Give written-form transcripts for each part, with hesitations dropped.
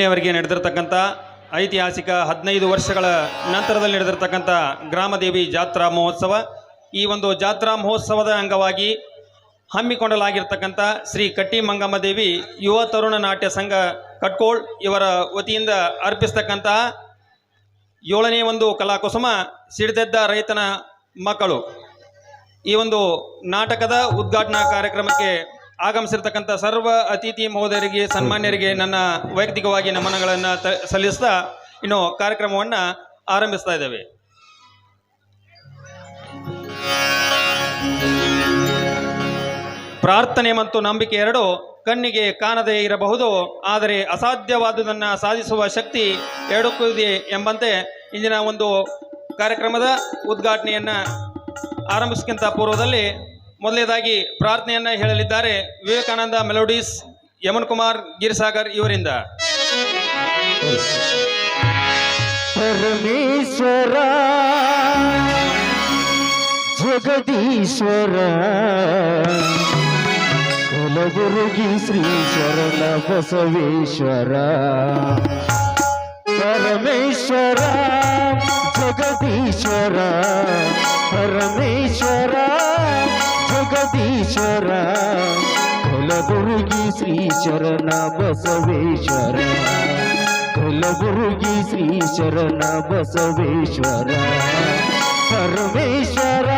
ಅವರಿಗೆ ನಡೆದಿರತಕ್ಕಂಥ ಐತಿಹಾಸಿಕ 15 ವರ್ಷಗಳ ನಂತರದಲ್ಲಿ ನಡೆದಿರತಕ್ಕಂಥ ಗ್ರಾಮದೇವಿ ಜಾತ್ರಾ ಮಹೋತ್ಸವ. ಈ ಒಂದು ಜಾತ್ರಾ ಮಹೋತ್ಸವದ ಅಂಗವಾಗಿ ಹಮ್ಮಿಕೊಳ್ಳಲಾಗಿರ್ತಕ್ಕಂಥ ಶ್ರೀ ಕಟ್ಟಿ ಮಂಗಮ್ಮ ದೇವಿ ಯುವ ತರುಣ ನಾಟ್ಯ ಸಂಘ ಕಟ್ಕೋಳ್ ಇವರ ವತಿಯಿಂದ ಅರ್ಪಿಸ್ತಕ್ಕಂತಹ 7ನೇ ಒಂದು ಕಲಾಕುಸುಮ ಸಿಡಿದೆದ್ದ ರೈತನ ಮಕ್ಕಳು. ಈ ಒಂದು ನಾಟಕದ ಉದ್ಘಾಟನಾ ಕಾರ್ಯಕ್ರಮಕ್ಕೆ ಆಗಮಿಸಿರ್ತಕ್ಕಂಥ ಸರ್ವ ಅತಿಥಿ ಮಹೋದಯರಿಗೆ ಸನ್ಮಾನ್ಯರಿಗೆ ನನ್ನ ವೈಯಕ್ತಿಕವಾಗಿ ನಮನಗಳನ್ನು ಸಲ್ಲಿಸ್ತಾ ಇನ್ನು ಕಾರ್ಯಕ್ರಮವನ್ನು ಆರಂಭಿಸ್ತಾ ಇದ್ದೇವೆ. ಪ್ರಾರ್ಥನೆ ಮತ್ತು ನಂಬಿಕೆ ಎರಡು ಕಣ್ಣಿಗೆ ಕಾಣದೇ ಇರಬಹುದು, ಆದರೆ ಅಸಾಧ್ಯವಾದುದನ್ನು ಸಾಧಿಸುವ ಶಕ್ತಿ ಎರಡಕ್ಕೂ ಇದೆ ಎಂಬಂತೆ ಇಂದಿನ ಒಂದು ಕಾರ್ಯಕ್ರಮದ ಉದ್ಘಾಟನೆಯನ್ನು ಆರಂಭಿಸಕ್ಕಿಂತ ಪೂರ್ವದಲ್ಲಿ ಮೊದಲನೇದಾಗಿ ಪ್ರಾರ್ಥನೆಯನ್ನು ಹೇಳಲಿದ್ದಾರೆ ವಿವೇಕಾನಂದ ಮೆಲೋಡೀಸ್ ಯಮನ್ ಕುಮಾರ್ ಗಿರಿಸಾಗರ್ ಇವರಿಂದ. ಪರಮೇಶ್ವರ ಜಗದೀಶ್ವರ ಕುಲಗುರುಗಿ ಶ್ರೀ ಶರಣ ಬಸವೇಶ್ವರ. ಪರಮೇಶ್ವರ ಜಗದೀಶ್ವರ ಪರಮೇಶ್ವರ ಜಗದೀಶ್ವರ ಕುಲಗುರುಗಿ ಶ್ರೀ ಶರಣ ಬಸವೇಶ್ವರ. ಕುಲಗುರುಗಿ ಶ್ರೀ ಶರಣ ಬಸವೇಶ್ವರ ಪರಮೇಶ್ವರ.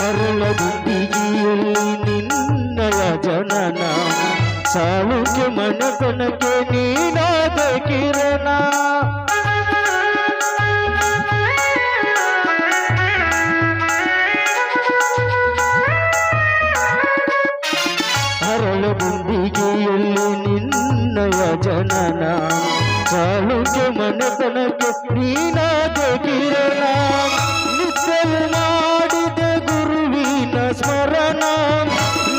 ಅರಳಗುಂದಿಗೆಯಲ್ಲಿ ನಿನ್ನಯ ಜನನ ಸಾಳುಕೆ ಮನಕನಕ್ಕೆ ನೀನಾದ ಕಿರಣ. ಅರಳಗುಂದಿಗೆಯಲ್ಲಿ ನಿನ್ನಯ ಜನನ ಸಾಳುಕೆ ಮನಕನಕ್ಕೆ ನೀನಾದ ಕಿರಣ. ನಿತ್ಯವು ಮಾಡಿದೆ ಗುರುವಿನ ಸ್ಮರಣ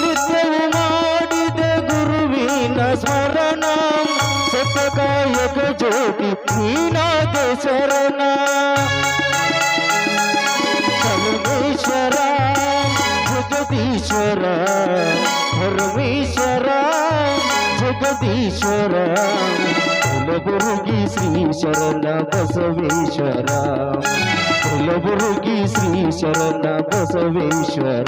ನಿತ್ಯವು ಮಾಡಿದೆ ಗುರುವಿನ ಸ್ಮರಣ. ಸತಕಾಯಕ ಜ್ಯೋತಿ ನೀನಾದ ಶರಣ. ಪರಮೇಶ್ವರ ಜಗದೀಶ್ವರ ಪರಮೇಶ್ವರ ಜಗದೀಶ್ವರ ಕುಲಗುರುಗಿ ಶ್ರೀ ಶರಣ ಬಸವೇಶ್ವರ. ಕುಲಗುರುಗಿ ಶ್ರೀ ಶರಣ ಬಸವೇಶ್ವರ.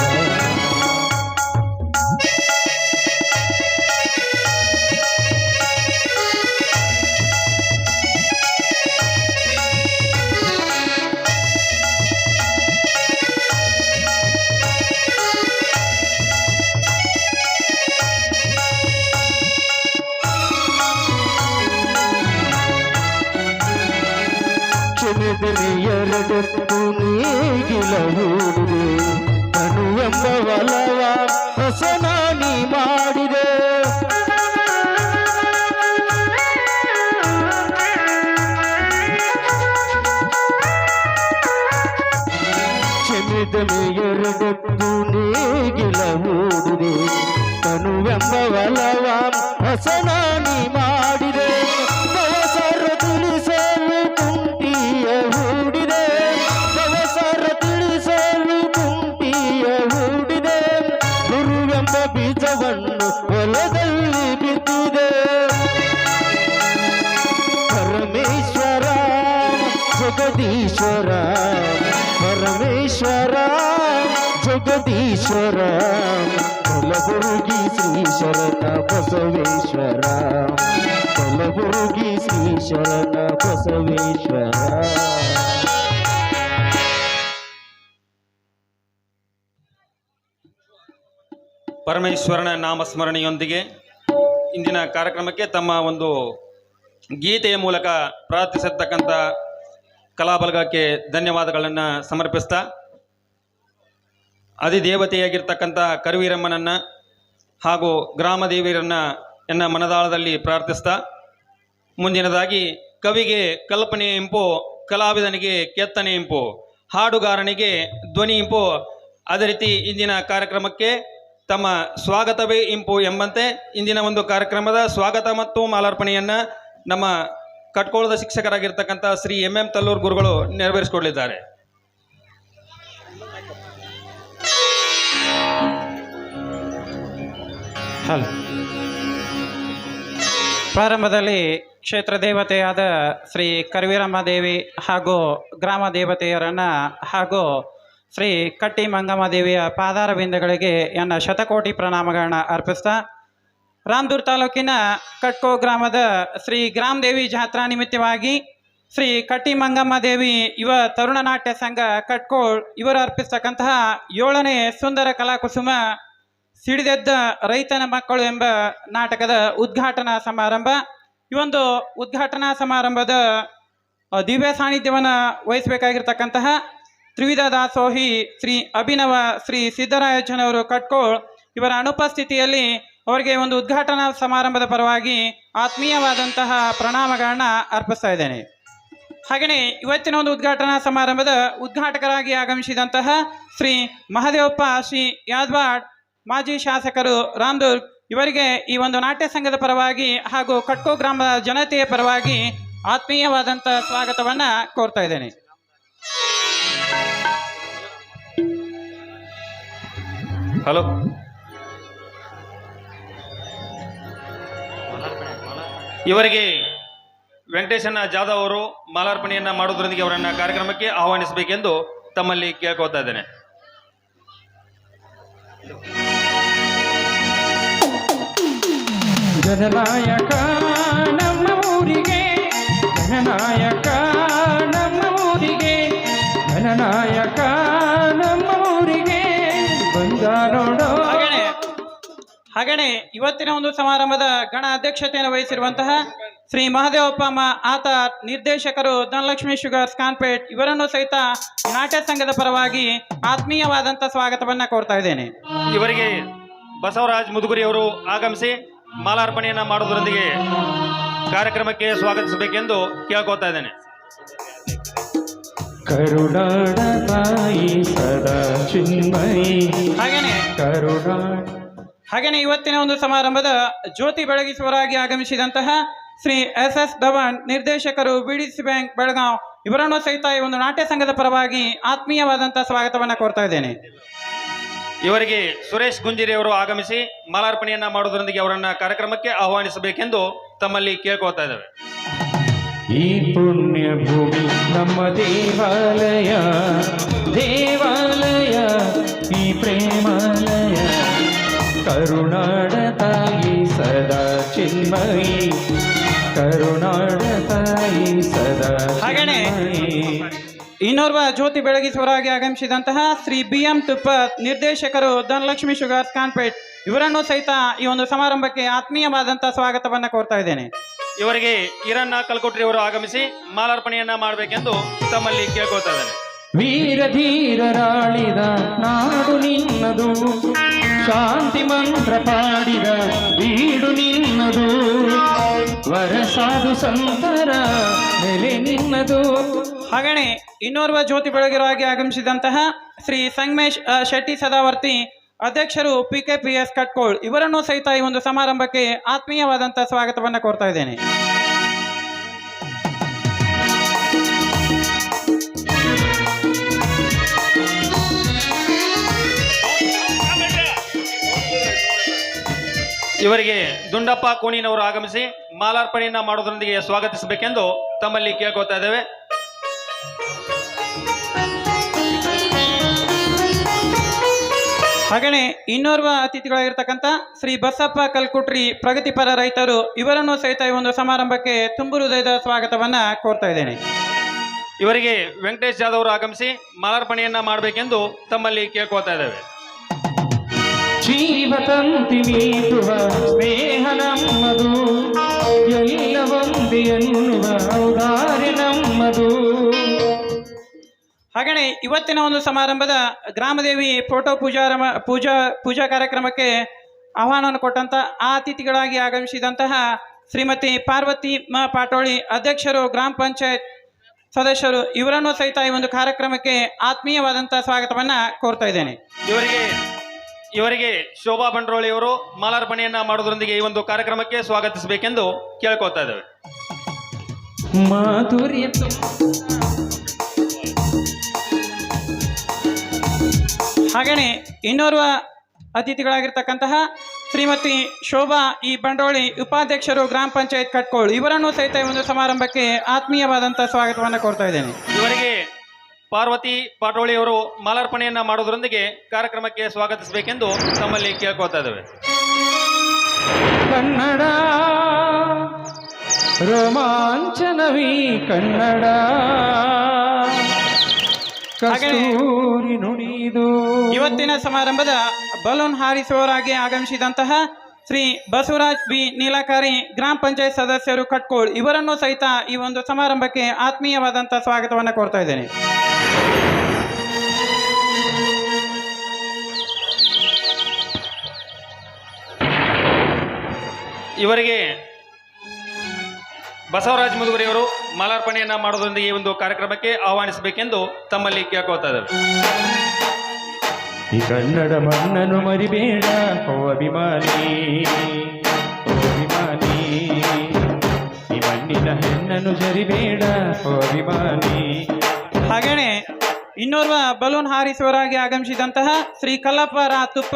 ಎರಡಕ್ಕೂ ನೀಗಿಲ ಹೂಡಿದೆ ಕನು ಎಂಬ ವಲವ ಹೊಸನಾನಿ ಮಾಡಿದೆ. ಕ್ಷಮಿದನೆ ಎರಡಕ್ಕೂ ನೀಗಿಲ ಹೂಡಿದೆ ಕನು ಎಂಬ ವಲವ ಹೊಸನಾನಿ ಮಾಡಿದೆ. ಬವಸರ ತಿಳಿಸಲು ಕುಂಟಿಯ ಹೂಡಿದೆ ಬವಸರ ತಿಳಿಸಲು ಕುಂಟಿಯ ಹೂಡಿದೆ. ಗುರುವೆಂಬ ಬೀಜವನ್ನು ಹೊಲದಲ್ಲಿ ಬಿತ್ತಿದೆ. ಪರಮೇಶ್ವರ ಜಗದೀಶ್ವರ ಪರಮೇಶ್ವರ ಜಗದೀಶ್ವರ ಕುಲಗುರುಗಿ ಶ್ರೀ ಶರಣ ಬಸವೇಶ್ವರ. ಕುಲಗುರುಗಿ ಶ್ರೀ ಶರಣ ಬಸವೇಶ್ವರ. ಪರಮೇಶ್ವರನ ನಾಮಸ್ಮರಣೆಯೊಂದಿಗೆ ಇಂದಿನ ಕಾರ್ಯಕ್ರಮಕ್ಕೆ ತಮ್ಮ ಒಂದು ಗೀತೆಯ ಮೂಲಕ ಪ್ರಾರ್ಥಿಸಿರ್ತಕ್ಕಂಥ ಕಲಾಬಲಗಕ್ಕೆ ಧನ್ಯವಾದಗಳನ್ನು ಸಮರ್ಪಿಸ್ತಾ ಅಧಿದೇವತೆಯಾಗಿರ್ತಕ್ಕಂಥ ಕರುವೀರಮ್ಮನನ್ನು ಹಾಗೂ ಗ್ರಾಮದೇವಿಯರನ್ನು ಎನ್ನ ಮನದಾಳದಲ್ಲಿ ಪ್ರಾರ್ಥಿಸ್ತಾ ಮುಂದಿನದಾಗಿ ಕವಿಗೆ ಕಲ್ಪನೆ ಇಂಪು, ಕಲಾವಿದನಿಗೆ ಕೆತ್ತನೆ ಇಂಪು. ಹಾಡುಗಾರನಿಗೆ ಧ್ವನಿ ಇಂಪು. ಅದೇ ರೀತಿ ಇಂದಿನ ಕಾರ್ಯಕ್ರಮಕ್ಕೆ ತಮ್ಮ ಸ್ವಾಗತವೇ ಇಂಪು ಎಂಬಂತೆ ಇಂದಿನ ಒಂದು ಕಾರ್ಯಕ್ರಮದ ಸ್ವಾಗತ ಮತ್ತು ಮಾಲಾರ್ಪಣೆಯನ್ನು ನಮ್ಮ ಕಟ್ಕೋಳದ ಶಿಕ್ಷಕರಾಗಿರ್ತಕ್ಕಂಥ ಶ್ರೀ ಎಂ ತಲ್ಲೂರು ಗುರುಗಳು ನೆರವೇರಿಸಿಕೊಡಲಿದ್ದಾರೆ. ಪ್ರಾರಂಭದಲ್ಲಿ ಕ್ಷೇತ್ರ ದೇವತೆಯಾದ ಶ್ರೀ ಕರವೀರಮ್ಮ ದೇವಿ ಹಾಗೂ ಗ್ರಾಮ ದೇವತೆಯರನ್ನು ಹಾಗೂ ಶ್ರೀ ಕಟ್ಟಿ ಮಂಗಮ್ಮ ದೇವಿಯ ಪಾದಾರ ಬಿಂದುಗಳಿಗೆ ಎನ್ನ ಶತಕೋಟಿ ಪ್ರಣಾಮಗಳನ್ನ ಅರ್ಪಿಸ್ತಾ ರಾಮದುರ್ಗ ತಾಲೂಕಿನ ಕಟ್ಕೋ ಗ್ರಾಮದ ಶ್ರೀ ಗ್ರಾಮ ದೇವಿ ಜಾತ್ರಾ ನಿಮಿತ್ತವಾಗಿ ಶ್ರೀ ಕಟ್ಟಿ ಮಂಗಮ್ಮ ದೇವಿ ಯುವ ತರುಣ ನಾಟ್ಯ ಸಂಘ ಕಟ್ಕೋಳ್ ಇವರು ಅರ್ಪಿಸ್ತಕ್ಕಂತಹ 7ನೇ ಸುಂದರ ಕಲಾಕುಸುಮ ಸಿಡಿದೆದ್ದ ರೈತನ ಮಕ್ಕಳು ಎಂಬ ನಾಟಕದ ಉದ್ಘಾಟನಾ ಸಮಾರಂಭ. ಈ ಒಂದು ಉದ್ಘಾಟನಾ ಸಮಾರಂಭದ ದಿವ್ಯ ಸಾನ್ನಿಧ್ಯವನ್ನು ವಹಿಸಬೇಕಾಗಿರ್ತಕ್ಕಂತಹ ತ್ರಿವಿಧ ದಾಸೋಹಿ ಶ್ರೀ ಅಭಿನವ ಶ್ರೀ ಸಿದ್ದರಾಯಜ್ಜನವರು ಕಟ್ಕೋಳ್ ಇವರ ಅನುಪಸ್ಥಿತಿಯಲ್ಲಿ ಅವರಿಗೆ ಒಂದು ಉದ್ಘಾಟನಾ ಸಮಾರಂಭದ ಪರವಾಗಿ ಆತ್ಮೀಯವಾದಂತಹ ಪ್ರಣಾಮಗಳನ್ನ ಅರ್ಪಿಸ್ತಾ ಇದ್ದೇನೆ. ಹಾಗೆಯೇ ಇವತ್ತಿನ ಒಂದು ಉದ್ಘಾಟನಾ ಸಮಾರಂಭದ ಉದ್ಘಾಟಕರಾಗಿ ಆಗಮಿಸಿದಂತಹ ಶ್ರೀ ಮಹದೇವಪ್ಪ ಶ್ರೀ ಯಾದವಾಡ್ ಮಾಜಿ ಶಾಸಕರು ರಾಮದುರ್ಗ್ ಇವರಿಗೆ ಈ ಒಂದು ನಾಟ್ಯ ಸಂಘದ ಪರವಾಗಿ ಹಾಗೂ ಕಟ್ಕೋ ಗ್ರಾಮದ ಜನತೆಯ ಪರವಾಗಿ ಆತ್ಮೀಯವಾದಂಥ ಸ್ವಾಗತವನ್ನು ಕೋರ್ತಾ ಇದ್ದೇನೆ. ಹಲೋ, ಇವರಿಗೆ ವೆಂಕಟೇಶನ ಜಾಧವ್ ಅವರು ಮಾಲಾರ್ಪಣೆಯನ್ನು ಮಾಡುವುದರೊಂದಿಗೆ ಅವರನ್ನು ಕಾರ್ಯಕ್ರಮಕ್ಕೆ ಆಹ್ವಾನಿಸಬೇಕೆಂದು ತಮ್ಮಲ್ಲಿ ಕೇಳ್ಕೊಳ್ತಾ ಇದ್ದೇನೆ. ಜನನಾಯಕ ನಮ್ಮ ಊರಿಗೆ, ಜನನಾಯಕ ನಮ್ಮ ಊರಿಗೆ, ಜನನಾಯಕ ನಮ್ಮ ಊರಿಗೆ ಬಂಗಾರೋಡೋ. ಹಾಗೆಯೇ ಇವತ್ತಿನ ಒಂದು ಸಮಾರಂಭದ ಗಣ ಅಧ್ಯಕ್ಷತೆಯನ್ನು ವಹಿಸಿರುವಂತಹ ಶ್ರೀ ಮಹದೇವಪ್ಪ ಆತ ನಿರ್ದೇಶಕರು ಧನಲಕ್ಷ್ಮಿ ಶುಗರ್ಸ್ ಕಾನ್ಪೇಟ್ ಇವರನ್ನು ಸಹಿತ ನಾಟ್ಯ ಸಂಘದ ಪರವಾಗಿ ಆತ್ಮೀಯವಾದಂಥ ಸ್ವಾಗತವನ್ನು ಕೋರ್ತಾ ಇದ್ದೇನೆ. ಇವರಿಗೆ ಬಸವರಾಜ್ ಮುದುಗುರಿ ಅವರು ಆಗಮಿಸಿ ಮಾಲಾರ್ಪಣೆಯನ್ನು ಮಾಡುವುದರೊಂದಿಗೆ ಕಾರ್ಯಕ್ರಮಕ್ಕೆ ಸ್ವಾಗತಿಸಬೇಕೆಂದು ಕೇಳ್ಕೊತಾ ಇದ್ದೇನೆ. ಕರುಣಾಡ ತಾಯಿ ಸದಾ ಚಿನ್ಮಯಿ ಹಾಗೆಯೇ ಇವತ್ತಿನ ಒಂದು ಸಮಾರಂಭದ ಜ್ಯೋತಿ ಬೆಳಗಿಸುವರಾಗಿ ಆಗಮಿಸಿದಂತಹ ಶ್ರೀ SS ಧವನ್ ನಿರ್ದೇಶಕರು BDC ಬ್ಯಾಂಕ್ ಬೆಳಗಾವ್ ಇವರನ್ನು ಸಹಿತ ಈ ಒಂದು ನಾಟ್ಯ ಸಂಘದ ಪರವಾಗಿ ಆತ್ಮೀಯವಾದಂತಹ ಸ್ವಾಗತವನ್ನು ಕೋರ್ತಾ ಇದ್ದೇನೆ. ಇವರಿಗೆ ಸುರೇಶ್ ಗುಂಜಿರಿ ಅವರು ಆಗಮಿಸಿ ಮಾಲಾರ್ಪಣೆಯನ್ನ ಮಾಡುವುದರೊಂದಿಗೆ ಅವರನ್ನ ಕಾರ್ಯಕ್ರಮಕ್ಕೆ ಆಹ್ವಾನಿಸಬೇಕೆಂದು ತಮ್ಮಲ್ಲಿ ಕೇಳ್ಕೊಳ್ತಾ ಇದ್ದೇವೆ. ಈ ಪುಣ್ಯ ಭೂಮಿ ನಮ್ಮ ದೇವಾಲಯ, ದೇವಾಲಯ ಈ ಪ್ರೇಮಾಲಯ, ಕರುಣಾಡ ತಾಯಿ ಸದಾ ಚಿನ್ಮಯಿ, ಕರುಣಾಡ ತಾಯಿ ಸದಾ ಚಿನ್ಮಯಿ. ಇನ್ನೋರ್ವ ಜ್ಯೋತಿ ಬೆಳಗಿಸುವರಾಗಿ ಆಗಮಿಸಿದಂತಹ ಶ್ರೀ BM ತುಪ್ಪತ್ ನಿರ್ದೇಶಕರು ಧನಲಕ್ಷ್ಮಿ ಶುಗರ್ಸ್ ಕಾನ್ಪೇಟ್ ಇವರನ್ನು ಸಹಿತ ಈ ಒಂದು ಸಮಾರಂಭಕ್ಕೆ ಆತ್ಮೀಯವಾದಂತಹ ಸ್ವಾಗತವನ್ನು ಕೋರ್ತಾ ಇದ್ದೇನೆ. ಇವರಿಗೆ ಈರಣ್ಣ ಕಲ್ಕೊಟ್ರಿ ಅವರು ಆಗಮಿಸಿ ಮಾಲಾರ್ಪಣೆಯನ್ನ ಮಾಡಬೇಕೆಂದು ತಮ್ಮಲ್ಲಿ ಕೇಳ್ಕೊಳ್ತಾ ಇದ್ದೇನೆ. ವೀರ ಧೀರರಾಳಿದ ನಾಡು ನಿನ್ನದು, ಶಾಂತಿ ಮಂತ್ರ ಪಾಡಿದ ಬೀಡು ನಿನ್ನದು, ವರಸಾಧು ಸಂತರ ನೆಲೆ ನಿನ್ನದು. ಹಾಗೆಯೇ ಇನ್ನೋರ್ವ ಜ್ಯೋತಿ ಬೆಳಗಿರುವಾಗಿ ಆಗಮಿಸಿದಂತಹ ಶ್ರೀ ಸಂಗಮೇಶ್ ಶೆಟ್ಟಿ ಸದಾವರ್ತಿ ಅಧ್ಯಕ್ಷರು PKPS ಕಟ್ಕೋಳ್ ಇವರನ್ನು ಸಹಿತ ಈ ಒಂದು ಸಮಾರಂಭಕ್ಕೆ ಆತ್ಮೀಯವಾದಂತಹ ಸ್ವಾಗತವನ್ನು ಕೋರ್ತಾ ಇದ್ದೇನೆ. ಇವರಿಗೆ ದುಂಡಪ್ಪ ಕೋಣಿನವರು ಆಗಮಿಸಿ ಮಾಲಾರ್ಪಣೆಯನ್ನ ಮಾಡುವುದರೊಂದಿಗೆ ಸ್ವಾಗತಿಸಬೇಕೆಂದು ತಮ್ಮಲ್ಲಿ ಕೇಳ್ಕೊಳ್ತಾ ಇದ್ದೇವೆ. ಹಾಗೆಯೇ ಇನ್ನೋರ್ವ ಅತಿಥಿಗಳಾಗಿರ್ತಕ್ಕಂಥ ಶ್ರೀ ಬಸಪ್ಪ ಕಲ್ಕುಟ್ರಿ ಪ್ರಗತಿಪರ ರೈತರು ಇವರನ್ನು ಸಹಿತ ಈ ಒಂದು ಸಮಾರಂಭಕ್ಕೆ ತುಂಬು ಹೃದಯದ ಸ್ವಾಗತವನ್ನು ಕೋರ್ತಾ ಇದ್ದೇನೆ. ಇವರಿಗೆ ವೆಂಕಟೇಶ್ ಜಾಧವ್ ಅವರು ಆಗಮಿಸಿ ಮಾಲಾರ್ಪಣೆಯನ್ನ ಮಾಡಬೇಕೆಂದು ತಮ್ಮಲ್ಲಿ ಕೇಳ್ಕೊಳ್ತಾ ಇದ್ದೇವೆ. ಜೀವತಂತಿ ಮೀಟುವ ಸ್ನೇಹ ನಮ್ಮದು, ಎಲ್ಲ ಒಂದೇ ಎನ್ನುವ ಔದಾರ್ಯ ನಮ್ಮದು. ಹಾಗೆಯೇ ಇವತ್ತಿನ ಒಂದು ಸಮಾರಂಭದ ಗ್ರಾಮದೇವಿ ಫೋಟೋ ಪೂಜಾ ಕಾರ್ಯಕ್ರಮಕ್ಕೆ ಆಹ್ವಾನವನ್ನು ಕೊಟ್ಟಂತ ಆ ಅತಿಥಿಗಳಾಗಿ ಆಗಮಿಸಿದಂತಹ ಶ್ರೀಮತಿ ಪಾರ್ವತಿ ಪಾಟೋಳಿ ಅಧ್ಯಕ್ಷರು ಗ್ರಾಮ ಪಂಚಾಯತ್ ಸದಸ್ಯರು ಇವರನ್ನು ಸಹಿತ ಈ ಒಂದು ಕಾರ್ಯಕ್ರಮಕ್ಕೆ ಆತ್ಮೀಯವಾದಂಥ ಸ್ವಾಗತವನ್ನ ಕೋರ್ತಾ ಇದ್ದೇನೆ. ಇವರಿಗೆ ಶೋಭಾ ಬಂಡ್ರೋಳಿ ಅವರು ಮಾಲಾರ್ಪಣೆಯನ್ನ ಮಾಡೋದ್ರೊಂದಿಗೆ ಈ ಒಂದು ಕಾರ್ಯಕ್ರಮಕ್ಕೆ ಸ್ವಾಗತಿಸಬೇಕೆಂದು ಕೇಳ್ಕೊತಾ ಇದ್ದೇವೆ. ಮಾಧುರ್ಯ ಹಾಗೆಯೇ ಇನ್ನೋರ್ವ ಅತಿಥಿಗಳಾಗಿರ್ತಕ್ಕಂತಹ ಶ್ರೀಮತಿ ಶೋಭಾ ಈ ಬಂಡೋಳಿ ಉಪಾಧ್ಯಕ್ಷರು ಗ್ರಾಮ ಪಂಚಾಯತ್ ಕಟ್ಕೋಳ್ ಇವರನ್ನು ಸಹಿತ ಈ ಒಂದು ಸಮಾರಂಭಕ್ಕೆ ಆತ್ಮೀಯವಾದಂಥ ಸ್ವಾಗತವನ್ನು ಕೋರ್ತಾ ಇದ್ದೇನೆ. ಇವರಿಗೆ ಪಾರ್ವತಿ ಪಾಟೋಳಿ ಅವರು ಮಾಲಾರ್ಪಣೆಯನ್ನ ಮಾಡೋದ್ರೊಂದಿಗೆ ಕಾರ್ಯಕ್ರಮಕ್ಕೆ ಸ್ವಾಗತಿಸಬೇಕೆಂದು ತಮ್ಮಲ್ಲಿ ಕೇಳ್ಕೊತಾ ಇದ್ದೇವೆ. ಕನ್ನಡ ರೋಮಾಂಚನವಿ ಕನ್ನಡ ಕಸ್ತೂರಿ ನುಡಿದು. ಇವತ್ತಿನ ಸಮಾರಂಭದ ಬಲೂನ್ ಹಾರಿಸುವವರಾಗಿ ಆಗಮಿಸಿದಂತಹ ಶ್ರೀ ಬಸವರಾಜ್ ಬಿ ನೀಲಕಾರಿ ಗ್ರಾಮ ಪಂಚಾಯತ್ ಸದಸ್ಯರು ಕಟ್ಕೋಳ್ ಇವರನ್ನು ಸಹಿತ ಈ ಒಂದು ಸಮಾರಂಭಕ್ಕೆ ಆತ್ಮೀಯವಾದಂಥ ಸ್ವಾಗತವನ್ನು ಕೋರ್ತಾ ಇದ್ದೇನೆ. ಇವರಿಗೆ ಬಸವರಾಜ್ ಮುದುಗುರಿಯವರು ಮಾಲಾರ್ಪಣೆಯನ್ನ ಮಾಡೋದ್ರೊಂದಿಗೆ ಈ ಒಂದು ಕಾರ್ಯಕ್ರಮಕ್ಕೆ ಆಹ್ವಾನಿಸಬೇಕೆಂದು ತಮ್ಮಲ್ಲಿ ಕೇಳ್ಕೊತಾ ಇದ್ದೇವೆ. ಈ ಕನ್ನಡ ಮಣ್ಣನ್ನು ಮರಿಬೇಡ ಓ ಅಭಿಮಾನಿ, ಓ ಅಭಿಮಾನಿ, ಈ ಮಣ್ಣಿನ ಹೆಣ್ಣನ್ನು ಜರಿಬೇಡ ಓ ಅಭಿಮಾನಿ. ಹಾಗೇನೆ ಇನ್ನೋರ್ವ ಬಲೂನ್ ಹಾರಿಸುವವರಾಗಿ ಆಗಮಿಸಿದಂತಹ ಶ್ರೀ ಕಲ್ಲಪ್ಪರ ತುಪ್ಪ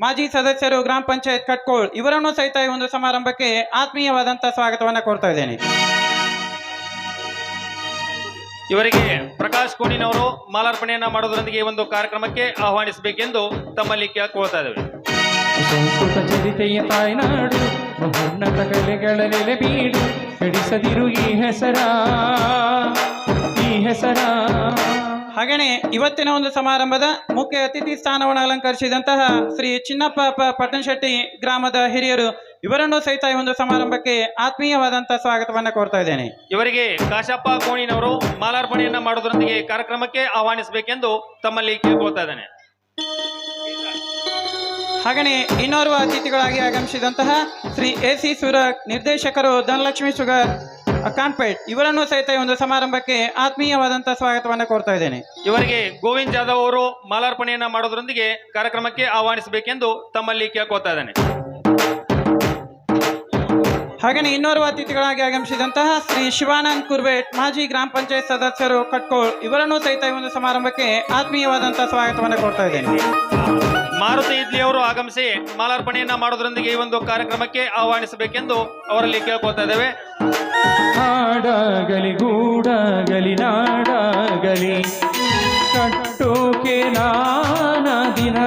ಮಾಜಿ ಸದಸ್ಯರು ಗ್ರಾಮ ಪಂಚಾಯತ್ ಕಟ್ಕೋಳ್ ಇವರನ್ನು ಸಹಿತ ಈ ಒಂದು ಸಮಾರಂಭಕ್ಕೆ ಆತ್ಮೀಯವಾದಂಥ ಸ್ವಾಗತವನ್ನು ಕೋರ್ತಾ ಇದ್ದೇನೆ. ಇವರಿಗೆ ಪ್ರಕಾಶ್ ಕೋಣಿನವರು ಮಾಲಾರ್ಪಣೆಯನ್ನ ಮಾಡೋದ್ರೊಂದಿಗೆ ಈ ಒಂದು ಕಾರ್ಯಕ್ರಮಕ್ಕೆ ಆಹ್ವಾನಿಸಬೇಕೆಂದು ತಮ್ಮಲ್ಲಿ ಕೇಳ್ಕೊಳ್ತಾ ಇದ್ದೇವೆ. ಸಂಸ್ಕೃತ ಚರಿತೆಯ ತಾಯ್ನಾಡು ಮಹೋನ್ನತ ಕಲೆಗಳ ನೆಲೆ ಬೀಡು, ಕೆಡಿಸದಿರು ಈ ಹೆಸರ, ಈ ಹೆಸರ. ಹಾಗೆಯೇ ಇವತ್ತಿನ ಒಂದು ಸಮಾರಂಭದ ಮುಖ್ಯ ಅತಿಥಿ ಸ್ಥಾನವನ್ನು ಅಲಂಕರಿಸಿದಂತಹ ಶ್ರೀ ಚಿನ್ನಪ್ಪ ಪಟ್ಟಣಶೆಟ್ಟಿ ಗ್ರಾಮದ ಹಿರಿಯರು ಇವರನ್ನು ಸಹಿತ ಈ ಒಂದು ಸಮಾರಂಭಕ್ಕೆ ಆತ್ಮೀಯವಾದಂಥ ಸ್ವಾಗತವನ್ನು ಕೋರ್ತಾ ಇದ್ದೇನೆ. ಇವರಿಗೆ ಕಾಶಪ್ಪ ಕೋಣಿನವರು ಮಾಲಾರ್ಪಣೆಯನ್ನ ಮಾಡೋದ್ರೊಂದಿಗೆ ಕಾರ್ಯಕ್ರಮಕ್ಕೆ ಆಹ್ವಾನಿಸಬೇಕೆಂದು ತಮ್ಮಲ್ಲಿ ಕೇಳ್ಕೊಳ್ತಾ ಇದ್ದೇನೆ. ಹಾಗೆಯೇ ಇನ್ನೋರ್ವ ಅತಿಥಿಗಳಾಗಿ ಆಗಮಿಸಿದಂತಹ ಶ್ರೀ AC ಸೂರಕ್ ನಿರ್ದೇಶಕರು ಧನಲಕ್ಷ್ಮಿ ಶುಗರ್ ಕಾನ್ಪೇಟ್ ಇವರನ್ನು ಸಹಿತ ಈ ಒಂದು ಸಮಾರಂಭಕ್ಕೆ ಆತ್ಮೀಯವಾದಂಥ ಸ್ವಾಗತವನ್ನು ಕೋರ್ತಾ ಇದ್ದೇನೆ. ಇವರಿಗೆ ಗೋವಿಂದ್ ಜಾಧವ್ ಅವರು ಮಾಲಾರ್ಪಣೆಯನ್ನ ಮಾಡೋದ್ರೊಂದಿಗೆ ಕಾರ್ಯಕ್ರಮಕ್ಕೆ ಆಹ್ವಾನಿಸಬೇಕೆಂದು ತಮ್ಮಲ್ಲಿ ಕೇಳ್ಕೊಳ್ತಾ ಇದ್ದೇನೆ. ಹಾಗೆಯೇ ಇನ್ನೋರ್ವ ಅತಿಥಿಗಳಾಗಿ ಆಗಮಿಸಿದಂತಹ ಶ್ರೀ ಶಿವಾನಂದ್ ಕುರ್ಬೇಟ್ ಮಾಜಿ ಗ್ರಾಮ ಪಂಚಾಯತ್ ಸದಸ್ಯರು ಕಟ್ಕೋಳ್ ಇವರನ್ನು ಸಹಿತ ಈ ಒಂದು ಸಮಾರಂಭಕ್ಕೆ ಆತ್ಮೀಯವಾದಂಥ ಸ್ವಾಗತವನ್ನು ಕೋರ್ತಾ ಇದ್ದೇನೆ. ಮಾರುತಿ ಇದ್ಲಿ ಅವರು ಆಗಮಿಸಿ ಮಾಲಾರ್ಪಣೆಯನ್ನ ಮಾಡೋದ್ರೊಂದಿಗೆ ಈ ಒಂದು ಕಾರ್ಯಕ್ರಮಕ್ಕೆ ಆಹ್ವಾನಿಸಬೇಕೆಂದು ಅವರಲ್ಲಿ ಕೇಳ್ಕೊಳ್ತಾ ಇದ್ದೇವೆ. ಹಾಡಾಗಲಿ ಗೂಡಾಗಲಿ ನಾಡಾಗಲಿ ಕಟ್ಟೋಕೆ ನಾನ ದಿನ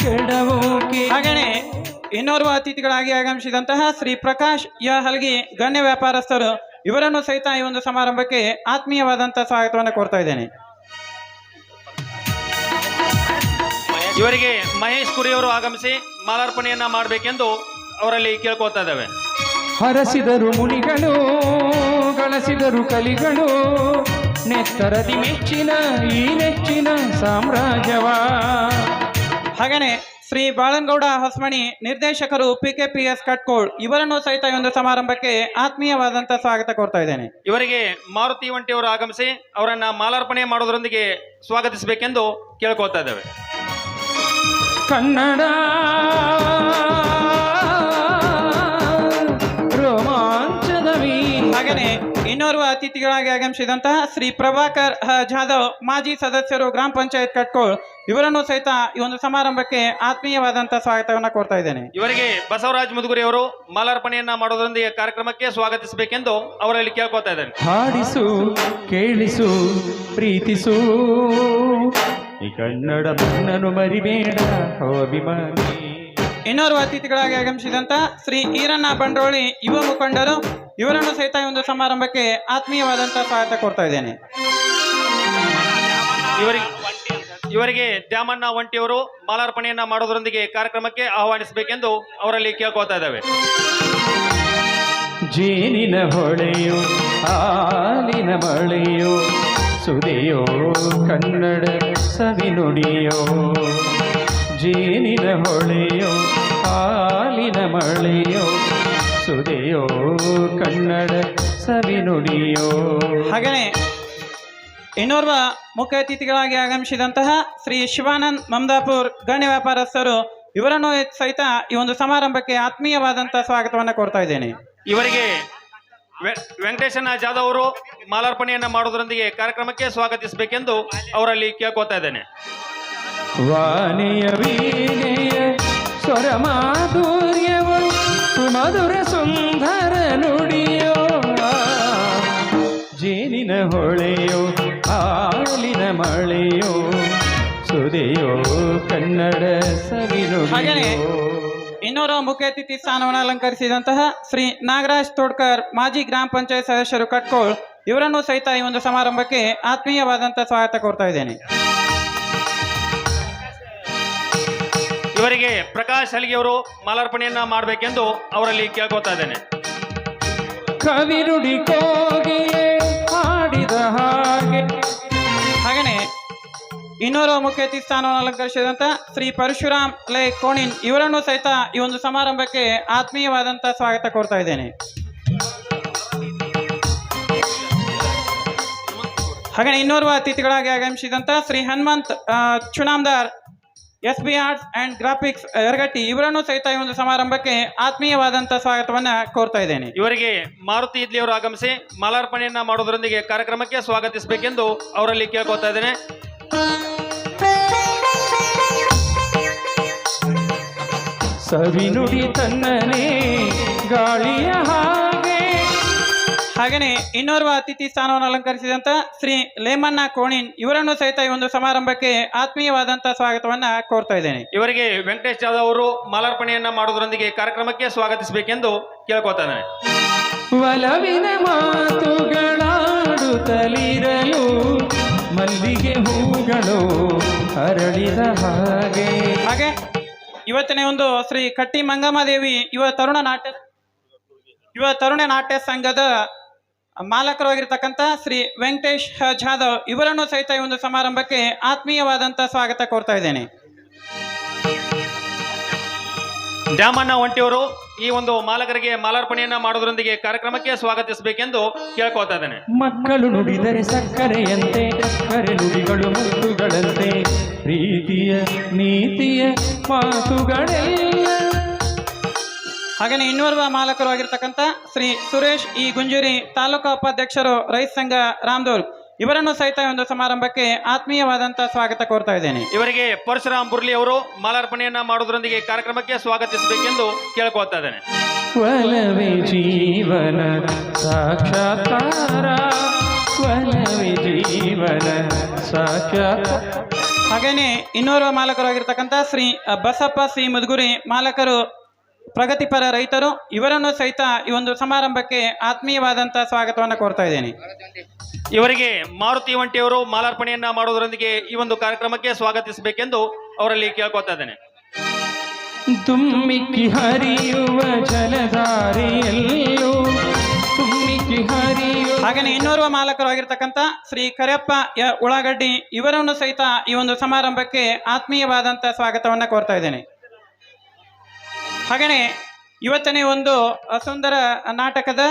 ಕೆಡವೋಕೆ. ಹಾಗೆಯೇ ಇನ್ನೋರ್ವ ಅತಿಥಿಗಳಾಗಿ ಆಗಮಿಸಿದಂತಹ ಶ್ರೀ ಪ್ರಕಾಶ್ ಹಲ್ಗಿ ಗಣ್ಯ ವ್ಯಾಪಾರಸ್ಥರು ಇವರನ್ನು ಸಹಿತ ಈ ಒಂದು ಸಮಾರಂಭಕ್ಕೆ ಆತ್ಮೀಯವಾದಂಥ ಸ್ವಾಗತವನ್ನು ಕೋರ್ತಾ ಇದ್ದೇನೆ. ಇವರಿಗೆ ಮಹೇಶ್ ಕುರಿ ಅವರು ಆಗಮಿಸಿ ಮಾಲಾರ್ಪಣೆಯನ್ನ ಮಾಡಬೇಕೆಂದು ಅವರಲ್ಲಿ ಕೇಳ್ಕೊಳ್ತಾ ಇದ್ದೇವೆ. ಹರಸಿದರು ಮುನಿಗಳು ಗಳಿಸಿದರು ಕಲಿಗಳು, ನೆತ್ತರದಿ ಮೆಚ್ಚಿನ ಈ ನೆಚ್ಚಿನ ಸಾಮ್ರಾಜ್ಯವ. ಹಾಗೆಯೇ ಶ್ರೀ ಬಾಳನಗೌಡ ಹೊಸಮಣಿ ನಿರ್ದೇಶಕರು PKPS ಕಟ್ಕೋಳ್ ಇವರನ್ನು ಸಹಿತ ಈ ಒಂದು ಸಮಾರಂಭಕ್ಕೆ ಆತ್ಮೀಯವಾದಂಥ ಸ್ವಾಗತ ಕೋರ್ತಾ ಇದ್ದೇನೆ. ಇವರಿಗೆ ಮಾರುತಿ ವಂಟಿ ಅವರು ಆಗಮಿಸಿ ಅವರನ್ನ ಮಾಲಾರ್ಪಣೆ ಮಾಡೋದ್ರೊಂದಿಗೆ ಸ್ವಾಗತಿಸಬೇಕೆಂದು ಕೇಳ್ಕೊಳ್ತಾ ಇದ್ದೇವೆ. ಕನ್ನಡ ರೋಮಾಂಚನವಿ. ಹಾಗೆಯೇ ಇನ್ನೋರ್ವ ಅತಿಥಿಗಳಾಗಿ ಆಗಮಿಸಿದಂತಹ ಶ್ರೀ ಪ್ರಭಾಕರ್ ಜಾಧವ್ ಮಾಜಿ ಸದಸ್ಯರು ಗ್ರಾಮ ಪಂಚಾಯತ್ ಕಟ್ಕೋಳ್ ಇವರನ್ನು ಸಹಿತ ಈ ಒಂದು ಸಮಾರಂಭಕ್ಕೆ ಆತ್ಮೀಯವಾದಂಥ ಸ್ವಾಗತವನ್ನು ಕೋರ್ತಾ ಇದ್ದೇನೆ. ಇವರಿಗೆ ಬಸವರಾಜ್ ಮುದುಗುರಿ ಅವರು ಮಾಲಾರ್ಪಣೆಯನ್ನ ಮಾಡೋದ್ರೊಂದಿಗೆ ಕಾರ್ಯಕ್ರಮಕ್ಕೆ ಸ್ವಾಗತಿಸಬೇಕೆಂದು ಅವರಲ್ಲಿ ಕೇಳ್ಕೊಳ್ತಾ ಇದ್ದೇನೆ. ಹಾಡಿಸು ಕೇಳಿಸು ಪ್ರೀತಿಸು ಈ ಕನ್ನಡ ಮಣ್ಣನ್ನು ಮರಿಬೇಡ ಓ ಅಭಿಮಾನಿ. ಇನ್ನೋರ್ವ ಅತಿಥಿಗಳಾಗಿ ಆಗಮಿಸಿದಂತ ಶ್ರೀ ಈರಣ್ಣ ಬಂಡ್ರೋಳಿ ಯುವ ಮುಖಂಡರು ಇವರನ್ನು ಸಹಿತ ಈ ಒಂದು ಸಮಾರಂಭಕ್ಕೆ ಆತ್ಮೀಯವಾದಂಥ ಸ್ವಾಗತ ಕೋರ್ತಾ ಇದ್ದೇನೆ. ಇವರಿಗೆ ದ್ಯಾಮಣ್ಣ ವಂಟಿಯವರು ಮಾಲಾರ್ಪಣೆಯನ್ನ ಮಾಡೋದ್ರೊಂದಿಗೆ ಕಾರ್ಯಕ್ರಮಕ್ಕೆ ಆಹ್ವಾನಿಸಬೇಕೆಂದು ಅವರಲ್ಲಿ ಕೇಳ್ಕೊಳ್ತಾ ಇದ್ದಾವೆ. ಜೇನಿನ ಹೊಳೆಯೋ ಹಾಲಿನ ಮಳೆಯೋ ಸುದೆಯೋ ಕನ್ನಡ ಸವಿನುಡಿಯೋ, ಜೇನಿನ ಹೊಳೆಯೋ ಹಾಲಿನ ಮಳೆಯೋ ಸುದೆಯೋ ಕನ್ನಡ ಸವಿನುಡಿಯೋ. ಹಾಗೆಯೇ ಇನ್ನೋರ್ವ ಮುಖ್ಯ ಅತಿಥಿಗಳಾಗಿ ಆಗಮಿಸಿದಂತಹ ಶ್ರೀ ಶಿವಾನಂದ್ ಮಮದಾಪುರ್ ಗಣ್ಯ ವ್ಯಾಪಾರಸ್ಥರು ಇವರನ್ನು ಸಹಿತ ಈ ಒಂದು ಸಮಾರಂಭಕ್ಕೆ ಆತ್ಮೀಯವಾದಂತಹ ಸ್ವಾಗತವನ್ನು ಕೋರ್ತಾ ಇದ್ದೇನೆ. ಇವರಿಗೆ ವೆಂಕಟೇಶನ ಜಾಧವ್ ಅವರು ಮಾಲಾರ್ಪಣೆಯನ್ನ ಮಾಡೋದ್ರೊಂದಿಗೆ ಕಾರ್ಯಕ್ರಮಕ್ಕೆ ಸ್ವಾಗತಿಸಬೇಕೆಂದು ಅವರಲ್ಲಿ ಕೇಳ್ಕೊತಾ ಇದ್ದೇನೆ. ವಾಣಿಯ ವೀಣೆಯ ಸ್ವರ ಮಾಧುರ್ಯವು ಸುಮಧುರ ಸುಂದರ ನುಡಿಯೋ. ಜೇನಿನ ಹೊಳೆಯೋ ಹಾಲಿನ ಮಳೆಯೋ ಸುದೆಯೋ ಕನ್ನಡ ಹಾಗೆಯೇ ಸವಿನುಡಿಯೋ. ಇನ್ನೋರ್ವ ಮುಖ್ಯ ಅತಿಥಿ ಸ್ಥಾನವನ್ನು ಅಲಂಕರಿಸಿದಂತಹ ಶ್ರೀ ನಾಗರಾಜ್ ತೋಡ್ಕರ್ ಮಾಜಿ ಗ್ರಾಮ ಪಂಚಾಯತ್ ಸದಸ್ಯರು ಕಟ್ಕೋಳ್ ಇವರನ್ನು ಸಹಿತ ಈ ಒಂದು ಸಮಾರಂಭಕ್ಕೆ ಆತ್ಮೀಯವಾದಂತಹ ಸ್ವಾಗತ ಕೋರ್ತಾ ಇದ್ದೇನೆ. ಇವರಿಗೆ ಪ್ರಕಾಶ್ ಹಲಿಗೆ ಅವರು ಮಾಲಾರ್ಪಣೆಯನ್ನ ಮಾಡಬೇಕೆಂದು ಅವರಲ್ಲಿ ಕೇಳ್ಕೊತಾ ಇದ್ದೇನೆ. ಕವಿನುಡಿ ಕೋಗಿಲೆ ಹಾಡಿದ ಹಾಗೆ. ಹಾಗೆಯೇ ಇನ್ನೋರ್ವ ಮುಖ್ಯ ಅತಿಥಿ ಸ್ಥಾನವನ್ನು ಅಲಂಕರಿಸಿದಂತಹ ಶ್ರೀ ಪರಶುರಾಮ್ ಲೈ ಕೋಣಿನ್ ಇವರನ್ನು ಸಹಿತ ಈ ಒಂದು ಸಮಾರಂಭಕ್ಕೆ ಆತ್ಮೀಯವಾದಂತಹ ಸ್ವಾಗತ ಕೋರ್ತಾ ಇದ್ದೇನೆ. ಹಾಗೆ ಇನ್ನೋರ್ವ ಅತಿಥಿಗಳಾಗಿ ಆಗಮಿಸಿದಂತಹ Shri Hanumant Chunamdar SB arts and graphics Yaragatti ಇವರನ್ನು ಸಹಿತ ಈ ಒಂದು ಸಮಾರಂಭಕ್ಕೆ ಆತ್ಮೀಯವಾದಂತಹ ಸ್ವಾಗತವನ್ನ ಕೋರ್ತಾ ಇದ್ದೇನೆ. ಇವರಿಗೆ ಮಾರುತಿ ಇದ್ಲಿ ಅವರು ಆಗಮಿಸಿ ಮಾಲಾರ್ಪಣೆಯನ್ನ ಮಾಡೋದ್ರೊಂದಿಗೆ ಕಾರ್ಯಕ್ರಮಕ್ಕೆ ಸ್ವಾಗತಿಸಬೇಕೆಂದು ಅವರಲ್ಲಿ ಕೇಳ್ಕೊತಾ ಇದ್ದೇನೆ. ಸವಿನುಡಿ ತನ್ನನೇ ಗಾಳಿಯ ಹಾಗೆ. ಹಾಗೆಯೇ ಇನ್ನೋರ್ವ ಅತಿಥಿ ಸ್ಥಾನವನ್ನು ಅಲಂಕರಿಸಿದಂತ ಶ್ರೀ ಲೇಮನ್ನ ಕೋಣಿನ್ ಇವರನ್ನು ಸಹಿತ ಈ ಒಂದು ಸಮಾರಂಭಕ್ಕೆ ಆತ್ಮೀಯವಾದಂತಹ ಸ್ವಾಗತವನ್ನ ಕೋರ್ತಾ ಇದ್ದೇನೆ. ಇವರಿಗೆ ವೆಂಕಟೇಶ್ ಜಾಧವ್ ಅವರು ಮಾಲಾರ್ಪಣೆಯನ್ನ ಮಾಡೋದ್ರೊಂದಿಗೆ ಕಾರ್ಯಕ್ರಮಕ್ಕೆ ಸ್ವಾಗತಿಸಬೇಕೆಂದು ಕೇಳ್ಕೊತಾ ಇದ್ದೇನೆ. ಒಲವಿನ ಮಾತುಗಳಾಡುತ್ತಲಿರಲು ಮಲ್ಲಿಗೆ ಹೂಗಳು ಅರಳಿದ ಹಾಗೆ. ಹಾಗೆ ಇವತ್ತಿನ ಒಂದು ಶ್ರೀ ಕಟ್ಟಿ ಮಂಗಮ್ಮದೇವಿ ಯುವ ತರುಣ ನಾಟ್ಯ ಸಂಘದ ಮಾಲಕರಾಗಿರ್ತಕ್ಕಂಥ ಶ್ರೀ ವೆಂಕಟೇಶ್ ಜಾಧವ್ ಇವರನ್ನು ಸಹಿತ ಈ ಒಂದು ಸಮಾರಂಭಕ್ಕೆ ಆತ್ಮೀಯವಾದಂತಹ ಸ್ವಾಗತ ಕೋರ್ತಾ ಇದ್ದೇನೆ. ದ್ಯಾಮಣ್ಣ ಒಂಟಿಯವರು ಈ ಒಂದು ಮಾಲಕರಿಗೆ ಮಾಲಾರ್ಪಣೆಯನ್ನ ಮಾಡೋದ್ರೊಂದಿಗೆ ಕಾರ್ಯಕ್ರಮಕ್ಕೆ ಸ್ವಾಗತಿಸಬೇಕೆಂದು ಕೇಳ್ಕೊತಾ ಇದ್ದೇನೆ. ಮಕ್ಕಳು ನುಡಿದರೆ ಸಕ್ಕರೆಯಂತೆ ಸಕ್ಕರೆ ನುಡಿಗಳು ಮುತ್ತುಗಳಂತೆ ಪ್ರೀತಿಯ ನೀತಿಯ ಮಾತುಗಳೆಲ್ಲ. ಹಾಗೆಯೇ ಇನ್ನೋರ್ವ ಮಾಲಕರು ಆಗಿರ್ತಕ್ಕಂಥ ಶ್ರೀ ಸುರೇಶ್ ಇ ಗುಂಜೂರಿ ತಾಲೂಕಾ ಉಪಾಧ್ಯಕ್ಷರು ರೈತ ಸಂಘ ರಾಮದೂರ್ ಇವರನ್ನು ಸಹಿತ ಒಂದು ಸಮಾರಂಭಕ್ಕೆ ಆತ್ಮೀಯವಾದಂತಹ ಸ್ವಾಗತ ಕೋರ್ತಾ ಇದ್ದೇನೆ. ಇವರಿಗೆ ಪರಶುರಾಮ್ ಬುರ್ಲಿ ಅವರು ಮಾಲಾರ್ಪಣೆಯನ್ನ ಮಾಡೋದ್ರೊಂದಿಗೆ ಕಾರ್ಯಕ್ರಮಕ್ಕೆ ಸ್ವಾಗತಿಸಬೇಕೆಂದು ಕೇಳ್ಕೊತಾ ಇದ್ದೇನೆ. ಒಲವೇ ಜೀವನ ಸಾಕ್ಷಾತ್ಕಾರ, ಒಲವೇ ಜೀವನ ಸಾಕ್ಷಾತ್ಕಾರ. ಹಾಗೆಯೇ ಇನ್ನೋರ್ವ ಮಾಲಕರಾಗಿರ್ತಕ್ಕಂಥ ಶ್ರೀ ಬಸಪ್ಪ ಸಿ ಮುದುಗುರಿ ಮಾಲಕರು ಪ್ರಗತಿಪರ ರೈತರು ಇವರನ್ನು ಸಹಿತ ಈ ಒಂದು ಸಮಾರಂಭಕ್ಕೆ ಆತ್ಮೀಯವಾದಂತಹ ಸ್ವಾಗತವನ್ನು ಕೋರ್ತಾ ಇದ್ದೇನೆ. ಇವರಿಗೆ ಮಾರುತಿ ಒಂಟಿಯವರು ಮಾಲಾರ್ಪಣೆಯನ್ನ ಮಾಡೋದ್ರೊಂದಿಗೆ ಈ ಒಂದು ಕಾರ್ಯಕ್ರಮಕ್ಕೆ ಸ್ವಾಗತಿಸಬೇಕೆಂದು ಅವರಲ್ಲಿ ಕೇಳ್ಕೊತಾ ಇದ್ದೇನೆ. ತುಮ್ಮಿಕ್ಕಿ ಹರಿಯುವ ಜಲಧಾರಿಯಲ್ಲೂ ತುಮ್ಮಿಕ್ಕಿ ಹರಿಯುವ. ಹಾಗೆಯೇ ಇನ್ನೋರ್ವ ಮಾಲಕರು ಆಗಿರ್ತಕ್ಕಂಥ ಶ್ರೀ ಕರಿಯಪ್ಪ ಉಳ್ಳಾಗಡ್ಡಿ ಇವರನ್ನು ಸಹಿತ ಈ ಒಂದು ಸಮಾರಂಭಕ್ಕೆ ಆತ್ಮೀಯವಾದಂತಹ ಸ್ವಾಗತವನ್ನು ಕೋರ್ತಾ ಇದ್ದೇನೆ. ಹಾಗೆಯೇ ಇವತ್ತನೇ ಒಂದು ಸುಂದರ ನಾಟಕದ